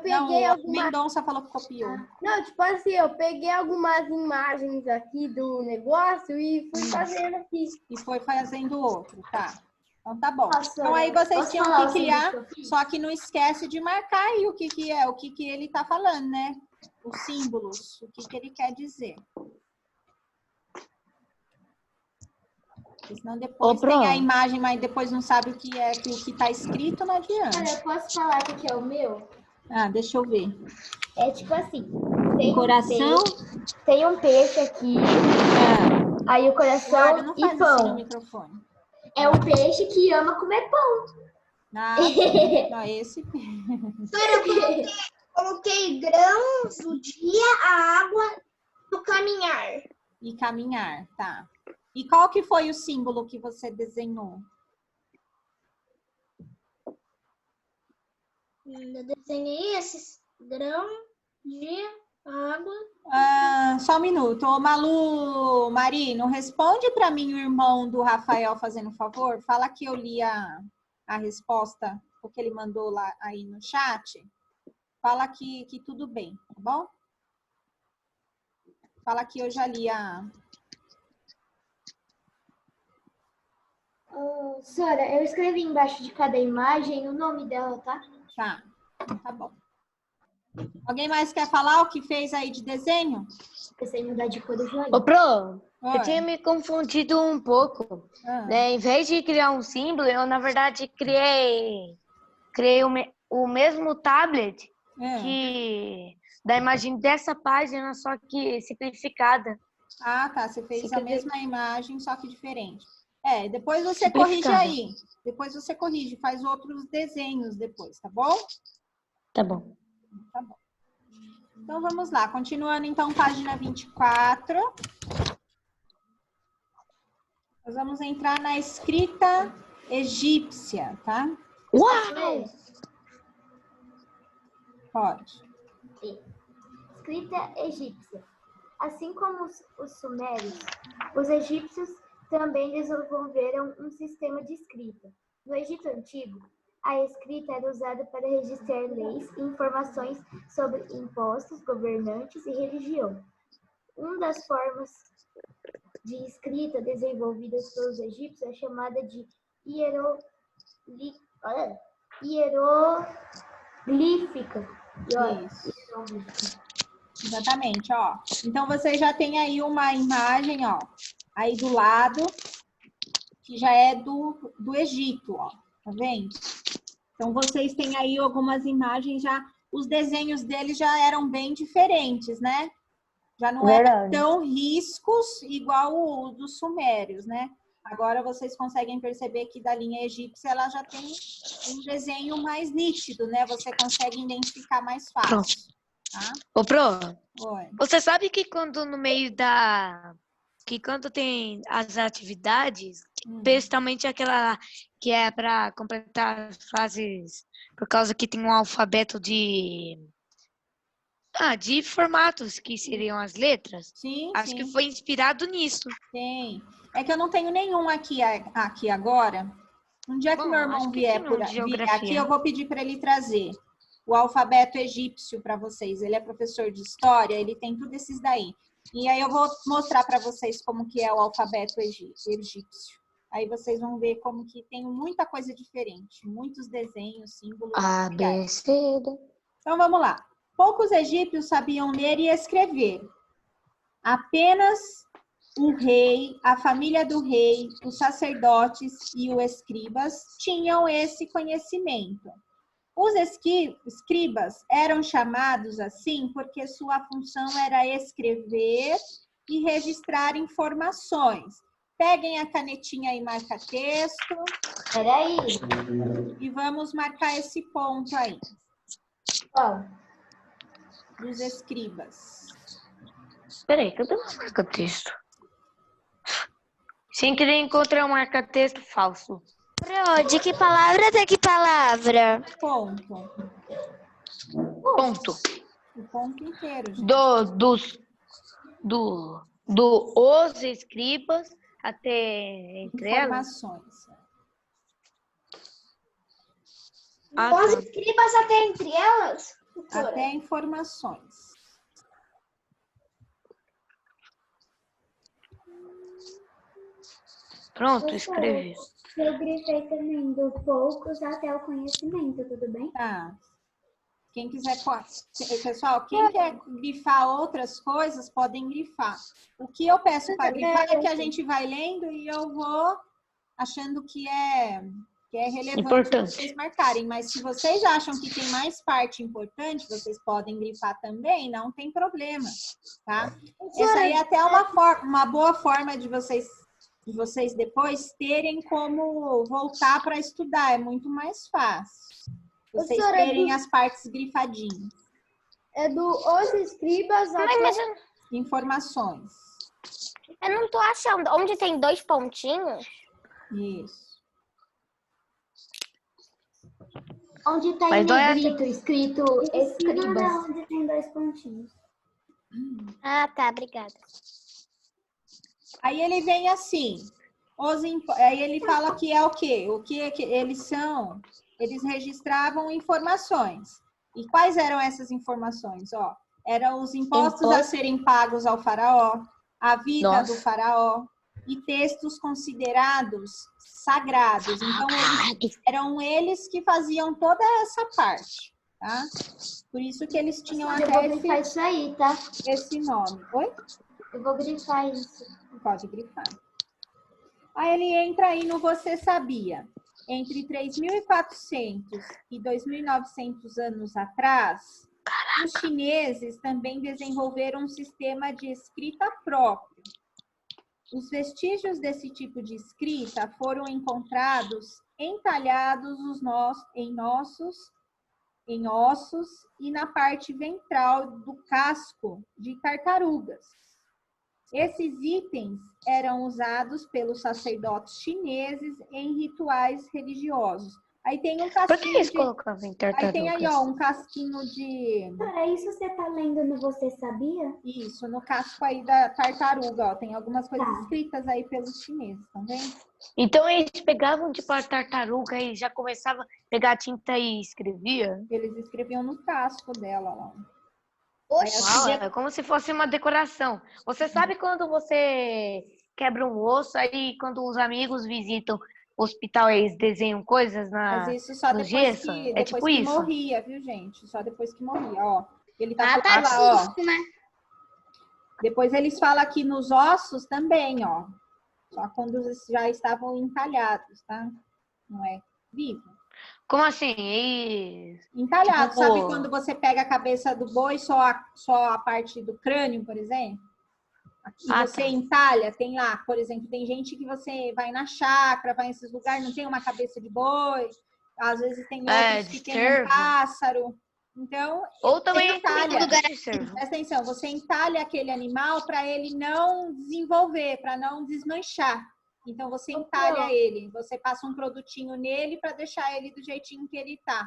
peguei Não, algumas... Mendonça falou que copiou. Não, tipo assim, eu peguei algumas imagens aqui do negócio e fui fazendo aqui. E foi fazendo outro, tá? Então tá bom. Posso, Então aí vocês posso tinham falar que o símbolo criar, que eu fiz? só que não esquece de marcar aí o que é, o que ele tá falando, né? Os símbolos, o que ele quer dizer. Porque senão depois tem a imagem, mas depois não sabe o que é, o que tá escrito, não adianta. Olha, eu posso falar o que é o meu? Ah, deixa eu ver. É tipo assim, tem Coração. Tem um peixe aqui, aí o coração Guarda, não e faz isso no pão. microfone. É um peixe que ama comer pão. Ah, não, esse. Eu coloquei grãos do dia, a água do caminhar. E caminhar, tá. E qual que foi o símbolo que você desenhou? Eu desenhei esses grãos, dia, água. Só um minuto. Ô, Malu, Mari, não responde para mim o irmão do Rafael fazendo um favor? Fala que eu li a resposta, o que ele mandou lá aí no chat. Fala que tudo bem, tá bom? Fala que eu já li a... Sora, eu escrevi embaixo de cada imagem o nome dela, tá? Tá bom. Alguém mais quer falar o que fez aí de desenho? Desenho da de cor do joinha. Ô, Pro, Oi. eu tinha me confundido um pouco. Né? Em vez de criar um símbolo, eu, na verdade, criei o mesmo tablet da imagem dessa página, só que simplificada. Ah, tá. Você fez a mesma imagem, só que diferente. Depois você corrige aí. Depois você corrige, faz outros desenhos depois, tá bom? Tá bom. Tá bom. Então, vamos lá. Continuando, então, página 24. Nós vamos entrar na escrita egípcia, tá? Uau! Pode. Escrita egípcia. Assim como os sumérios, os egípcios também desenvolveram um sistema de escrita. No Egito Antigo, a escrita era usada para registrar leis e informações sobre impostos, governantes e religião. Uma das formas de escrita desenvolvidas pelos egípcios é chamada de hieroglífica. Isso. Exatamente, ó. Então, você já tem aí uma imagem, ó, aí do lado, que já é do Egito, ó. Tá vendo? Então, vocês têm aí algumas imagens já, os desenhos deles já eram bem diferentes, né? Já não eram tão riscos igual o dos sumérios, né? Agora vocês conseguem perceber que da linha egípcia ela já tem um desenho mais nítido, né? Você consegue identificar mais fácil. Tá? Ô, Pro, Oi. você sabe que quando no meio que quando tem as atividades, principalmente aquela que é para completar as frases, por causa que tem um alfabeto de formatos que seriam as letras? Sim, Acho que foi inspirado nisso. Tem. É que eu não tenho nenhum aqui agora. Um dia que meu irmão vier aqui, eu vou pedir para ele trazer o alfabeto egípcio para vocês. Ele é professor de história, ele tem tudo esses daí. E aí eu vou mostrar para vocês como que é o alfabeto egípcio. Aí vocês vão ver como que tem muita coisa diferente, muitos desenhos, símbolos. A, B, C, D. Então vamos lá. Poucos egípcios sabiam ler e escrever. Apenas o rei, a família do rei, os sacerdotes e os escribas tinham esse conhecimento. Os escribas eram chamados assim porque sua função era escrever e registrar informações. Peguem a canetinha e marca texto. Peraí. E vamos marcar esse ponto aí. Ó. Dos escribas. Peraí, cadê o marca-texto? Sem querer encontrar um marca-texto falso. Pro, de que palavra até que palavra? Ponto. Ponto. O ponto inteiro, gente. Os escribas até entre elas. Informações. Os escribas até entre elas? Doutora? Até informações. Pronto, escrevi. Eu grifei também do poucos até o conhecimento, tudo bem? Tá. Quem quiser... Pessoal, quem quer grifar outras coisas, podem grifar. O que eu peço para grifar é que a gente vai lendo e eu vou achando que é relevante Importante. vocês marcarem. Mas se vocês acham que tem mais parte importante, vocês podem grifar também, não tem problema, tá? Essa aí é até uma boa forma de vocês depois terem como voltar para estudar. É muito mais fácil. Vocês terem as partes grifadinhas. É do os escribas até... Informações. Eu não tô achando. Onde tem 2 pontinhos? Isso. Onde tá em negrito, escrito escribas. Onde tem 2 pontinhos. Ah, tá. Obrigada. Aí ele vem assim. Aí ele fala que é o quê? O que eles são? Eles registravam informações. E quais eram essas informações? Ó, eram os impostos a serem pagos ao faraó, a vida do faraó e textos considerados sagrados. Então, eram eles que faziam toda essa parte, tá? Por isso que eles tinham até isso aí, tá? Esse nome. Oi? Eu vou grifar isso. Pode grifar. Aí ele entra aí no Você Sabia. Entre 3.400 e 2.900 anos atrás, os chineses também desenvolveram um sistema de escrita próprio. Os vestígios desse tipo de escrita foram encontrados entalhados em ossos e na parte ventral do casco de tartarugas. Esses itens eram usados pelos sacerdotes chineses em rituais religiosos. Aí tem um casquinho. Por que eles colocavam em tartarugas? Aí tem aí, ó, um casquinho de... É isso você tá lendo no Você Sabia? Isso, no casco aí da tartaruga, ó. Tem algumas coisas escritas aí pelos chineses, tá vendo? Então eles pegavam tipo a tartaruga e já começavam a pegar tinta e escrevia? Eles escreviam no casco dela lá. Uau, é como se fosse uma decoração. Você sabe quando você quebra um osso, aí quando os amigos visitam o hospital, eles desenham coisas Mas isso só no depois gesso? que, É tipo isso? morria, viu, gente? Só depois que morria, ó. Ele tá tudo lá, ó. Né? Depois eles falam aqui nos ossos também, ó. Só quando já estavam entalhados, tá? Não é vivo. Como assim? Entalhado, tipo, sabe quando você pega a cabeça do boi, só a parte do crânio, por exemplo? Aqui você entalha, tem lá, por exemplo, tem gente que você vai na chácara, vai nesses lugares, não tem uma cabeça de boi, às vezes tem outros que tem um pássaro. Então, ou também entalha. Presta atenção, você entalha aquele animal para ele não desenvolver, para não desmanchar. Então, você entalha ele. Você passa um produtinho nele para deixar ele do jeitinho que ele tá.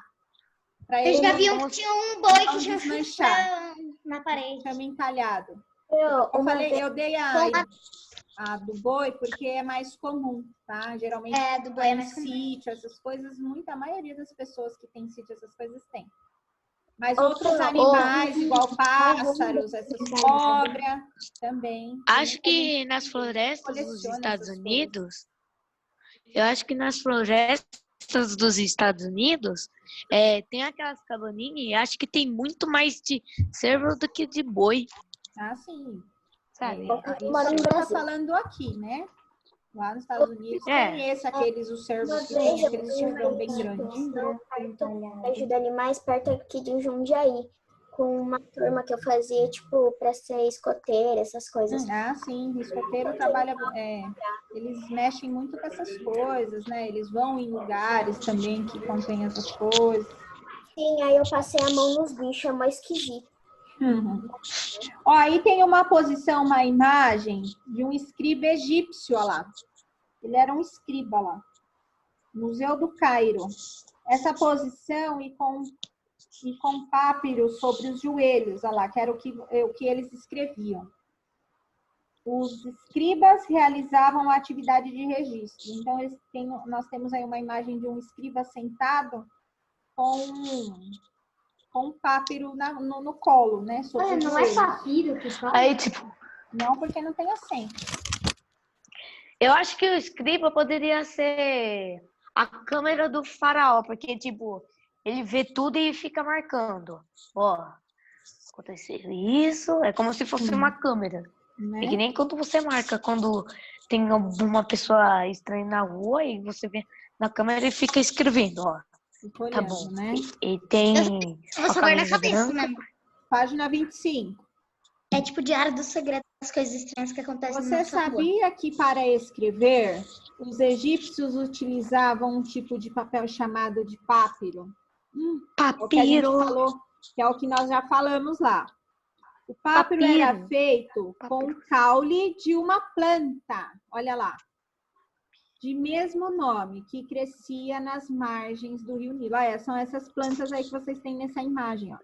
Vocês já viram que tinha um boi que tinha desmanchar na parede. Chama entalhado. Eu dei a do boi porque é mais comum, tá? Geralmente, do boi é mais sítio, essas coisas, a maioria das pessoas que tem sítio, essas coisas tem. Mas outros animais, igual pássaros, essas cobras, também. Acho que nas florestas dos Estados Unidos, eu acho que nas florestas dos Estados Unidos, tem aquelas cabaninhas, e acho que tem muito mais de cervo do que de boi. Ah, sim. Sabe? Isso que você tá falando aqui, né? Lá nos Estados Unidos tem os cervos que tem aqueles chifrão bem grandes. Ajuda animais perto aqui de Jundiaí, com uma turma que eu fazia, tipo, para ser escoteira, essas coisas. Ah, sim, escoteiro trabalha, eles mexem muito com essas coisas, né? Eles vão em lugares também que contêm essas coisas. Sim, aí eu passei a mão nos bichos, é mais esquisito. Ó, aí tem uma imagem de um escriba egípcio, ó lá. Ele era um escriba lá. Museu do Cairo. Essa posição e com papiro sobre os joelhos, ó lá, que era o que eles escreviam. Os escribas realizavam a atividade de registro. Então, nós temos aí uma imagem de um escriba sentado com um papiro no colo, né? Não é papiro que fala? Aí, tipo... Não, porque não tem acento. Eu acho que o escriba poderia ser a câmera do faraó, porque, tipo, ele vê tudo e fica marcando. Ó, aconteceu isso, é como se fosse uma câmera. Né? É que nem quando você marca, quando tem alguma pessoa estranha na rua e você vê na câmera e fica escrevendo, ó. Olhando, tá bom. Né? E tem Você vai na cabeça, né? Página 25. É tipo diário do segredo, as coisas estranhas que acontecem Você sabia que para escrever, os egípcios utilizavam um tipo de papel chamado de papiro? Papiro! Que é o que nós já falamos lá. O papiro era feito com o caule de uma planta. Olha lá. De mesmo nome, que crescia nas margens do rio Nilo. São essas plantas aí que vocês têm nessa imagem, ó.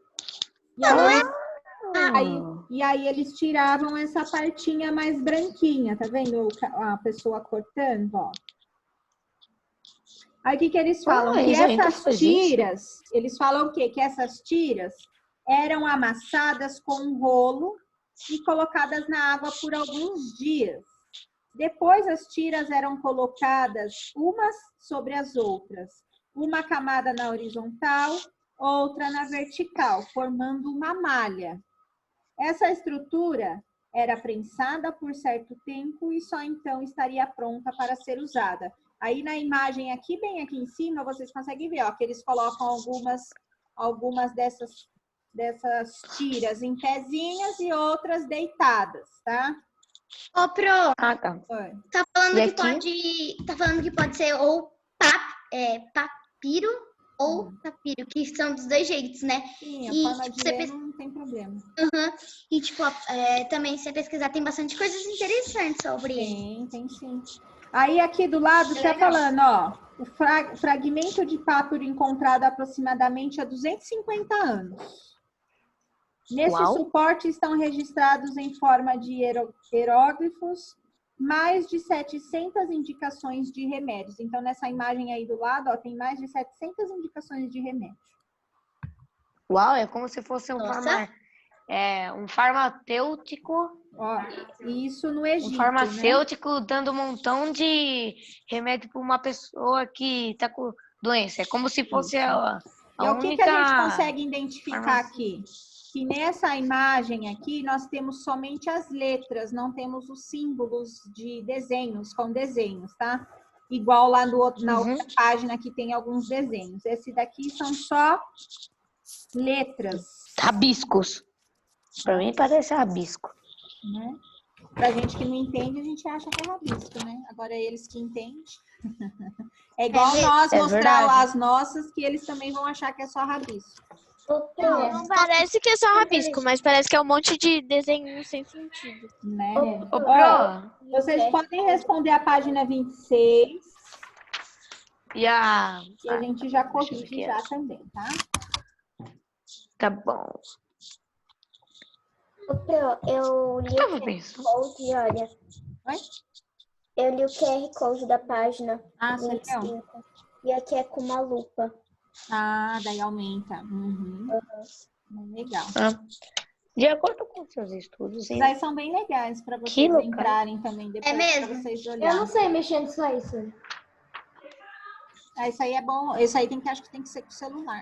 E aí eles tiravam essa partinha mais branquinha, tá vendo a pessoa cortando, ó. Aí o que eles falam? Que essas tiras, eles falam o quê? Que essas tiras eram amassadas com um rolo e colocadas na água por alguns dias. Depois, as tiras eram colocadas umas sobre as outras. Uma camada na horizontal, outra na vertical, formando uma malha. Essa estrutura era prensada por certo tempo e só então estaria pronta para ser usada. Aí, na imagem aqui, bem aqui em cima, vocês conseguem ver, ó, que eles colocam algumas dessas tiras em pezinhas e outras deitadas, tá? Ô, Pro, tá falando que pode ser ou papiro ou papiro, que são dos dois jeitos, né? Sim, a forma de ler não tem problema. E, tipo, também, se você pesquisar, tem bastante coisas interessantes sobre ele. Tem sim. Aí, aqui do lado, tá falando, ó, o fragmento de papiro encontrado aproximadamente há 250 anos. Nesse suporte estão registrados em forma de hieróglifos mais de 700 indicações de remédios. Então, nessa imagem aí do lado, ó, tem mais de 700 indicações de remédio. Uau, é como se fosse um farmacêutico. Ó, isso no Egito, um farmacêutico, né? Dando um montão de remédio para uma pessoa que está com doença. É como se fosse a e única... o que a gente consegue identificar aqui? Que nessa imagem aqui nós temos somente as letras, não temos os símbolos de desenhos, com desenhos, tá? Igual lá na outra página que tem alguns desenhos. Esse daqui são só letras. Rabiscos. Para mim parece rabisco. Né? Pra gente que não entende, a gente acha que é rabisco, né? Agora eles que entendem. É igual nós mostrar lá as nossas, que eles também vão achar que é só rabisco. Não parece que é só rabisco, mas parece que é um monte de desenho sem sentido. Né? Vocês podem responder a página 26. E a gente já corrige já também, tá? Tá bom. Eu li o QR Code, olha. Eu li o QR Code da página 25. E aqui é com uma lupa. Ah, daí aumenta. Uhum. Legal. De acordo com os seus estudos, Esses aí são bem legais para vocês Que local? entrarem também depois, para vocês Eu olharem. não sei mexer nisso aí, senhor. Isso aí é bom. Isso aí acho que tem que ser com o celular.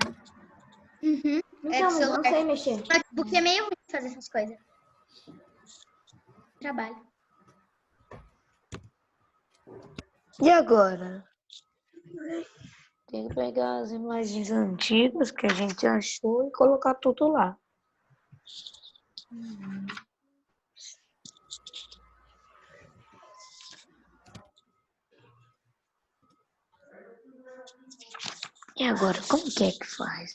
Uhum. Então, mas eu não sei mexer. Porque é meio ruim fazer essas coisas. Trabalho. E agora? Tem que pegar as imagens antigas que a gente achou e colocar tudo lá. E agora, como que é que faz?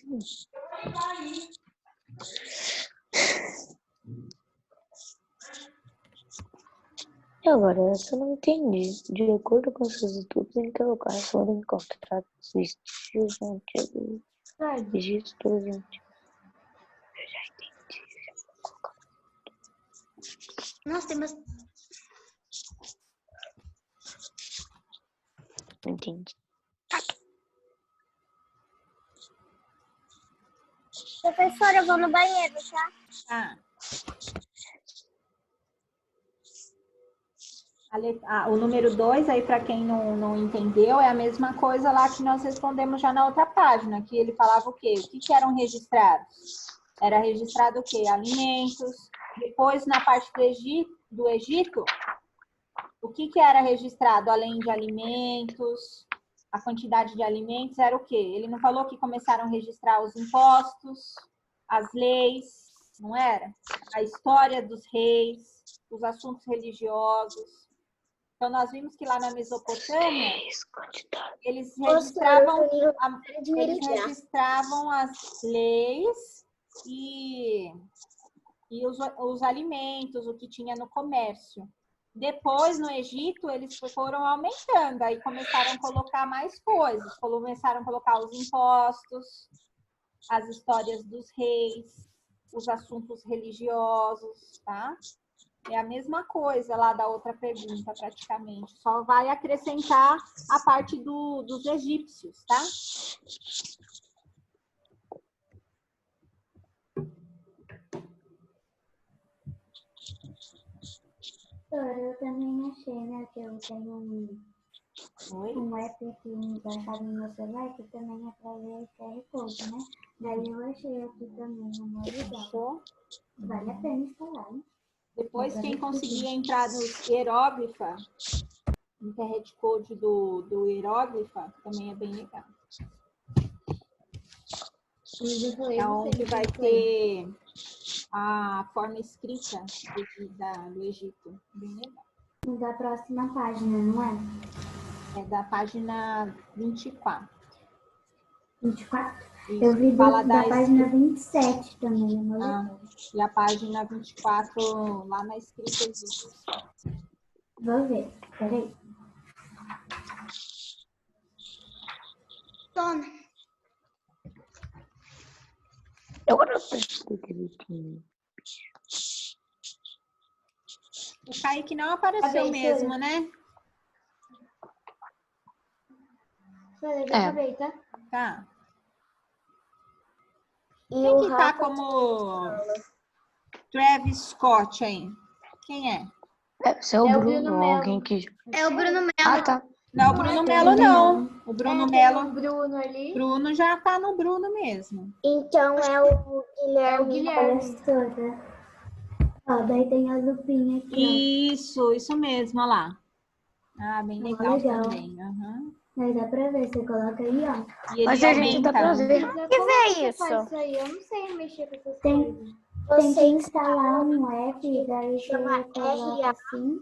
E agora, essa eu não entendi. De acordo com seus estudos, em que lugar foram encontrados vestígios antigos? Registros antigos. Eu já entendi. Nossa, tem bastante. Entendi. Professora, eu vou no banheiro, tá? Ah. O número 2, aí para quem não entendeu, é a mesma coisa lá que nós respondemos já na outra página, que ele falava o quê? O que eram registrados? Era registrado o quê? Alimentos. Depois, na parte do Egito, o que era registrado além de alimentos? A quantidade de alimentos era o quê? Ele não falou que começaram a registrar os impostos, as leis, não era? A história dos reis, os assuntos religiosos. Então, nós vimos que lá na Mesopotâmia, eles registravam as leis e os alimentos, o que tinha no comércio. Depois, no Egito, eles foram aumentando, aí começaram a colocar mais coisas, começaram a colocar os impostos, as histórias dos reis, os assuntos religiosos, tá? É a mesma coisa lá da outra pergunta, praticamente. Só vai acrescentar a parte dos egípcios, tá? Eu também achei, né, que eu tenho um app aqui baixado no meu celular, que também é para ver QR Code, né? Daí eu achei aqui também, é muito legal. Vale a pena instalar, hein? Depois, quem conseguir entrar no hieróglifa, no QR Code do hieróglifa, também é bem legal. É onde vai ter a forma escrita do Egito. Bem legal. Da próxima página, não é? É da página 24. 24? Isso, Eu vi fala da página 27 também. E a página 24, lá na escrita existe. Vou ver, peraí. Toma. Agora eu preciso que O Kaique não apareceu mesmo, né? Já acabei, tá? Tá. E Quem que tá como Travis Scott aí? Quem é? Deve ser o Bruno ou alguém que... É o Bruno Melo. Ah, tá. Não, o Bruno Melo não. O Bruno Melo. O Bruno ali. Bruno já tá no Bruno mesmo. Então é o Guilherme. Guilherme toda. Ó, daí tem a lupinha aqui. Isso mesmo, olha lá. Ah, bem legal, legal. também. Uhum. Aí dá pra ver, você coloca aí, ó. E ele Mas a gente dá pra ver. Que vê isso? Isso aí, eu não sei mexer com essas Tem- coisas. Você Tem que instalar um app, daí você Chama coloca RA. assim.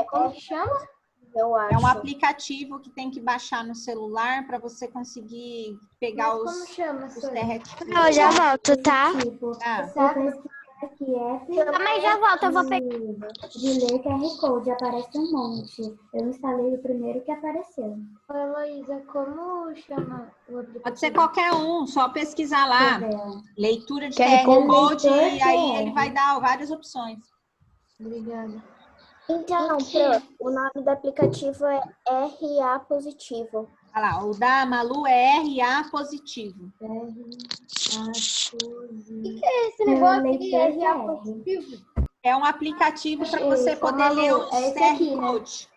Como que chama? Eu acho. É um aplicativo que tem que baixar no celular para você conseguir pegar Mas como chama, os senhor? terretíficos. Eu já volto, tá? Tipo, Ah. você pesquisa aqui app Mas já volto, eu vou pegar. de ler QR Code, aparece um monte. Eu instalei o primeiro que apareceu. Ô, Heloísa, como chama o aplicativo? Pode ser qualquer um, só pesquisar lá. Leitura de QR QR Code Leitor e aí QR. ele vai dar várias opções. Obrigada. Então, Pro, o nome do aplicativo é RA Positivo. Olha lá, o da Malu é RA positivo. RA positivo. O que é esse negócio aqui? RA positivo? É um aplicativo para você poder Malu, ler os é esse QR aqui, né? Code.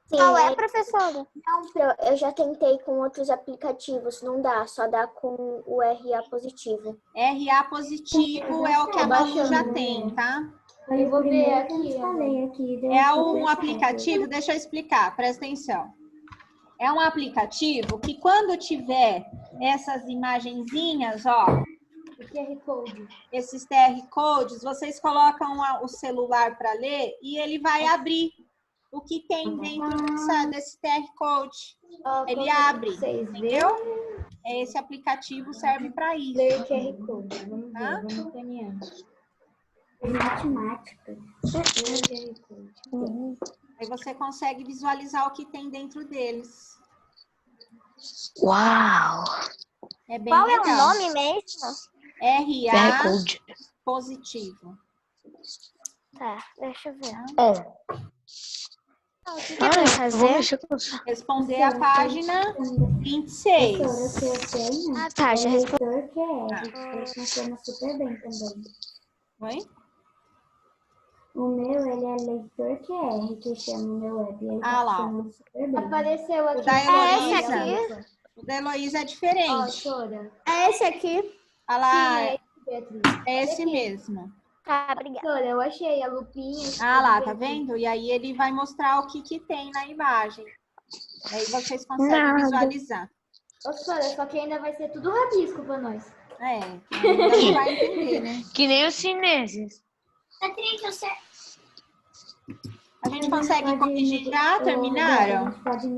Qual é, professora? Não, eu já tentei com outros aplicativos, não dá, só dá com o RA positivo. RA positivo é o que a Malu já tem, tá? Eu vou ver aqui. É um aplicativo, deixa eu explicar, presta atenção. É um aplicativo que quando tiver essas imagenzinhas, ó, O QR Code. esses QR Codes, vocês colocam o celular para ler e ele vai abrir o que tem dentro desse QR Code. Ele abre, entendeu? Esse aplicativo serve para isso. Ler QR Code. Vamos Tá? ver, vamos caminhar. Matemática. Aí você consegue visualizar o que tem dentro deles. Uau! É bem Qual legal. é o nome mesmo? RA Code. positivo. Tá, deixa eu ver. Responder a página 26. Ah, tá, já respondi. Funciona super bem também. Oi? O meu, ele é leitor QR, que chama o meu web. Ele Ah lá. funciona super bem. Apareceu aqui. O da esse Heloísa. aqui? O da Heloísa é diferente. Sora. É esse aqui? Olha lá, Sim, Beatriz. é esse mesmo. Tá, obrigada. Sora, eu achei a lupinha. Ah lá, tá vendo? E aí ele vai mostrar o que tem na imagem. Aí vocês conseguem visualizar. Ô, Sora, só que ainda vai ser tudo rabisco pra nós. É, ainda não vai entender, né? Que nem os chineses. Beatriz, você... A gente consegue corrigir já? Terminaram?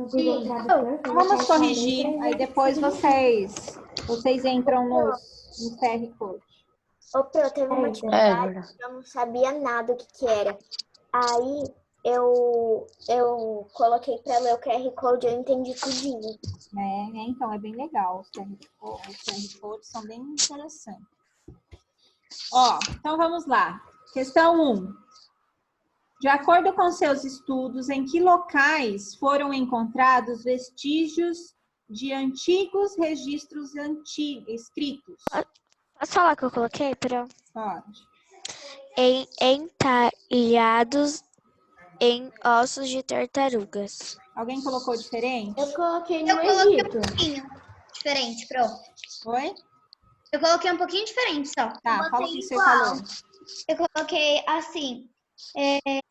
Sim. Então vamos corrigir. Aí depois vocês entram no QR Code. Ô, Pro, teve uma atividade que eu não sabia nada o que era. Aí eu coloquei pra ler o QR Code e eu entendi tudinho. Então é bem legal. Os QR Codes são bem interessantes. Ó, então vamos lá. Questão 1. De acordo com seus estudos, em que locais foram encontrados vestígios de antigos registros escritos? Posso falar o que eu coloquei, Pro? Pode. Entalhados em ossos de tartarugas. Alguém colocou diferente? Eu coloquei no Eu coloquei Egito. um pouquinho diferente, pronto. Oi? Eu coloquei um pouquinho diferente só. Tá, fala o que você falou. Eu coloquei assim,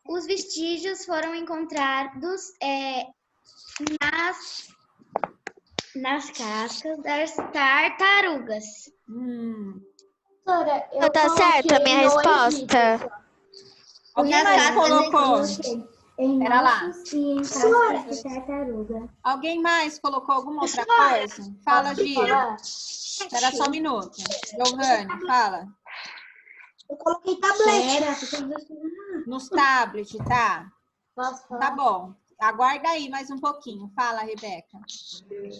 os vestígios foram encontrados nas cascas das tartarugas. Sora, eu Tá certo a minha coloquei no resposta? Egito. Alguém mais colocou? Em Pera lá. ossos e em cascas de tartaruga. Alguém mais colocou alguma outra coisa? Fala, Gi. Espera só um minuto. Giovanni, fala. Eu coloquei tablete. Nos tablets, tá? Posso falar? Tá bom. Aguarda aí mais um pouquinho. Fala, Rebeca.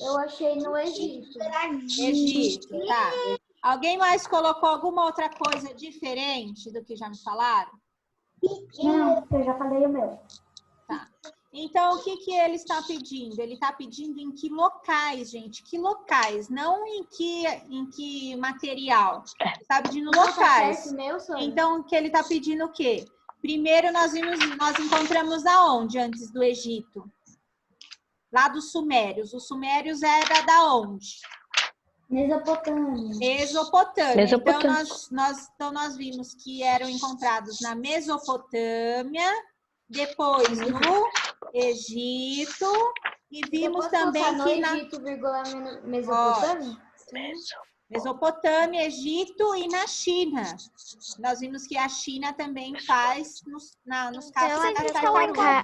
Eu achei no Egito. Egito, tá. Alguém mais colocou alguma outra coisa diferente do que já me falaram? Não, eu já falei o meu. Tá. Então, o que ele está pedindo? Ele está pedindo em que locais, gente? Que locais? Não em que material. Ele está pedindo locais. Então, o que ele está pedindo o quê? Primeiro, nós encontramos aonde antes do Egito? Lá dos Sumérios. Os Sumérios era da onde? Mesopotâmia. Mesopotâmia. Então, nós vimos que eram encontrados na Mesopotâmia, depois no Egito, e vimos também que na... Egito, Mesopotâmia? Mesopotâmia, Egito e na China. Nós vimos que a China também faz nos casos da tartaruga.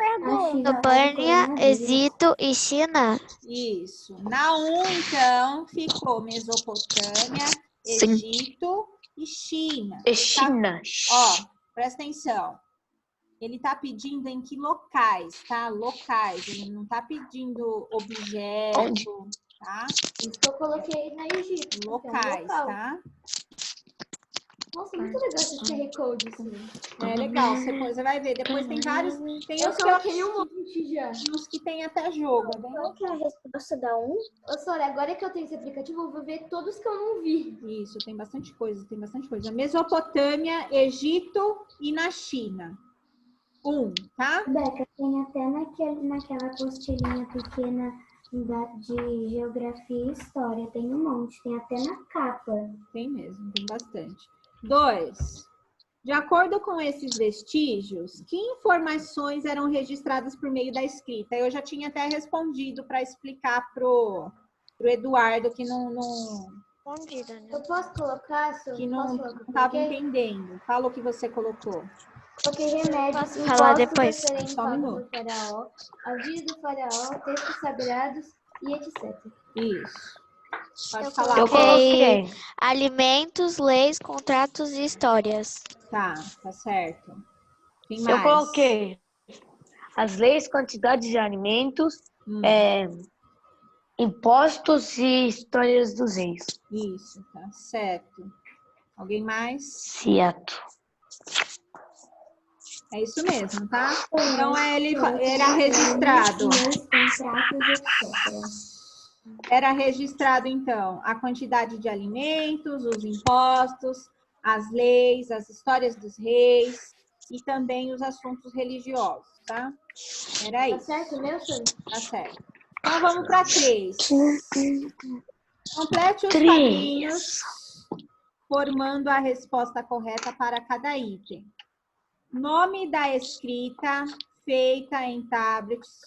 Albânia, Egito e China? Isso. Na 1, então, ficou Mesopotâmia, Egito e China. E China. Ó, presta atenção. Ele está pedindo em que locais, tá? Locais. Ele não está pedindo objeto. Onde? Tá? Isso que eu coloquei na Egito. Locais, tá? Nossa, muito legal esse QR Code, assim. É legal, você vai ver. Depois tem vários. Tem Eu uns que eu coloquei um monte já. uns que tem até jogo. É bem Qual que é a resposta da 1? Ô, Sora, agora que eu tenho esse aplicativo, eu vou ver todos que eu não vi. Isso, tem bastante coisa, tem bastante coisa. Mesopotâmia, Egito e na China. Tá? Beca, tem até naquela apostilinha pequena de geografia e história. Tem um monte, tem até na capa. Tem mesmo, tem bastante. 2. De acordo com esses vestígios, que informações eram registradas por meio da escrita? Eu já tinha até respondido para explicar pro Eduardo que não Eu posso colocar, Sora? que não estava entendendo. Fala o que você colocou. Coloquei remédios, falar impostos depois? a serem Só um pagos minuto. do faraó, a vida do faraó, textos sagrados e etc. Isso. Pode falar. Eu coloquei alimentos, leis, contratos e histórias. Tá certo. Quem Eu mais? coloquei as leis, quantidade de alimentos, impostos e histórias dos reis. Isso, tá certo. Alguém mais? Certo. É isso mesmo, tá? Então, ele era registrado. Era registrado, então, a quantidade de alimentos, os impostos, as leis, as histórias dos reis e também os assuntos religiosos, tá? Era isso. Tá certo, meu sonho? Tá certo. Então, vamos para 3. Complete os quadrinhos formando a resposta correta para cada item. Nome da escrita feita em tablets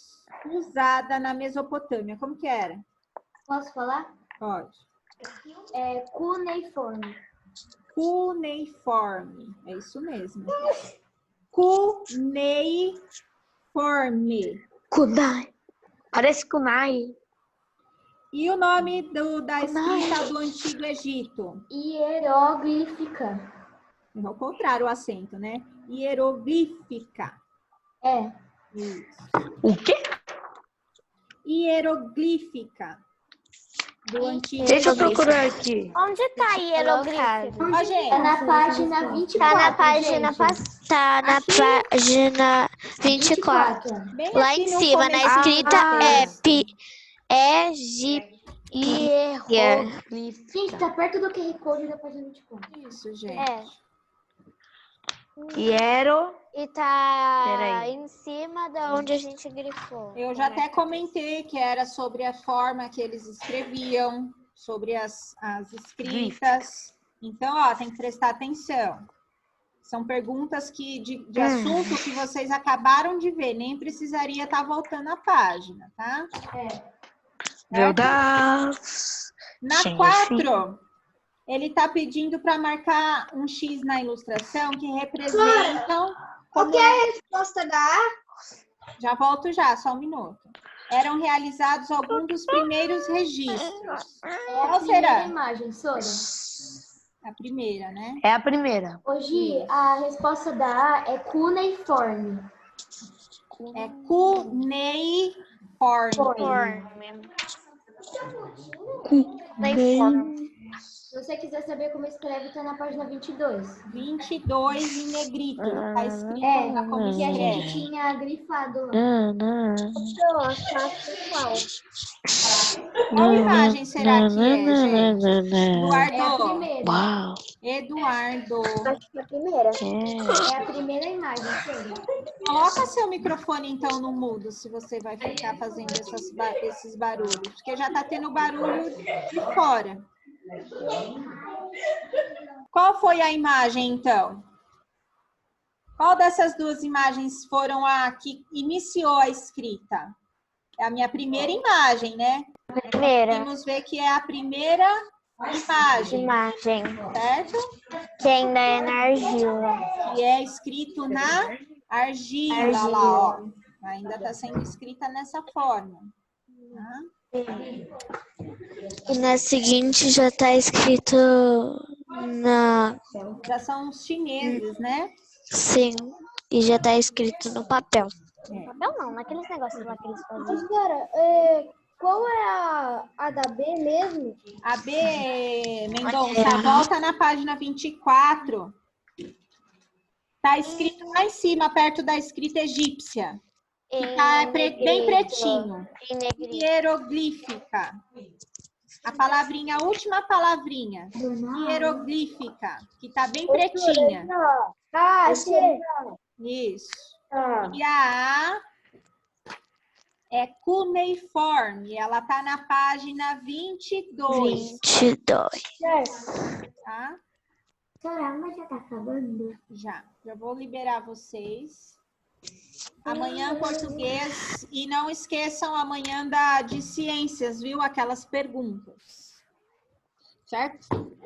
usada na Mesopotâmia. Como que era? Posso falar? Pode. É cuneiforme. Cuneiforme. É isso mesmo. Cuneiforme. Kunai. Parece Kunai. E o nome da escrita do Antigo Egito? Hieroglífica. É ao contrário o acento, né? Hieroglífica. É. Isso. O quê? Hieroglífica. Do Antigo Deixa eu Egito. procurar aqui. Onde tá a hieroglífico? Ó, gente. Tá na página 24. Tá na página Tá na página 24. Bem Lá aqui em no cima, na comecinho. escrita Gente, tá perto do QR Code da página 24. Isso, gente. É. Hiero. E tá Peraí. em cima da onde a gente grifou. Eu já até comentei que era sobre a forma que eles escreviam, sobre as escritas. Então, ó, tem que prestar atenção. São perguntas de assunto que vocês acabaram de ver, nem precisaria estar voltando a página, tá? Verdade. Na 4, ele está pedindo para marcar um X na ilustração que representam... Qual que é a resposta da A? Já volto já, só um minuto. Eram realizados alguns dos primeiros registros. Qual será? Imagem, Sora. A primeira, né? É a primeira. Hoje, a resposta da A é cuneiforme. É cuneiforme. Se você quiser saber como escreve, tá na página 22. 22 em negrito. Tá escrito lá como que a gente escreve. tinha grifado lá. Qual imagem será que é, gente? É a Eduardo. primeira. Uau. Eduardo. Acho que é a primeira. É a primeira imagem, Sora. Coloca seu microfone, então, no mudo, se você vai ficar fazendo esses barulhos. Porque já tá tendo barulho de fora. Qual foi a imagem, então? Qual dessas duas imagens foram a que iniciou a escrita? É a minha primeira imagem, né? Primeira. Vamos ver que é a primeira imagem. Certo? Que ainda é na argila. Que é escrito na argila. Lá, ó. Ainda está sendo escrita nessa forma. Tá? E na seguinte já tá escrito na... Já são os chineses, né? Sim, e já tá escrito no papel. Papel não, naqueles negócios lá que eles faziam. Cara, Qual é a da B mesmo? A B, Mendonça, volta na página 24. Tá escrito lá em cima, perto da escrita egípcia. Que tá bem pretinho. Hieroglífica. A palavrinha, a última palavrinha. Hieroglífica, que tá bem pretinha. Achei. Isso. E a A é cuneiforme. Ela tá na página 22. 22. Tá? Caramba, já tá acabando? Já vou liberar vocês. Amanhã português. E não esqueçam amanhã de ciências, viu? Aquelas perguntas. Certo?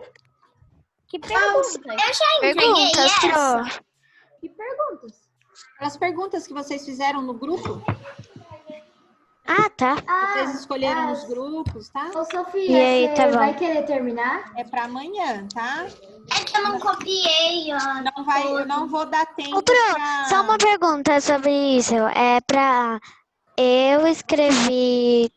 Que perguntas? Eu já entreguei essa. Que perguntas? As perguntas que vocês fizeram no grupo. Ah, tá. Vocês escolheram os grupos, tá? Ô, Sofia, E aí, você tá bom. vai querer terminar? É para amanhã, tá? É que eu não copiei, ó. Eu não vou dar tempo. Ô, Bruno, só uma pergunta sobre isso. Eu escrevi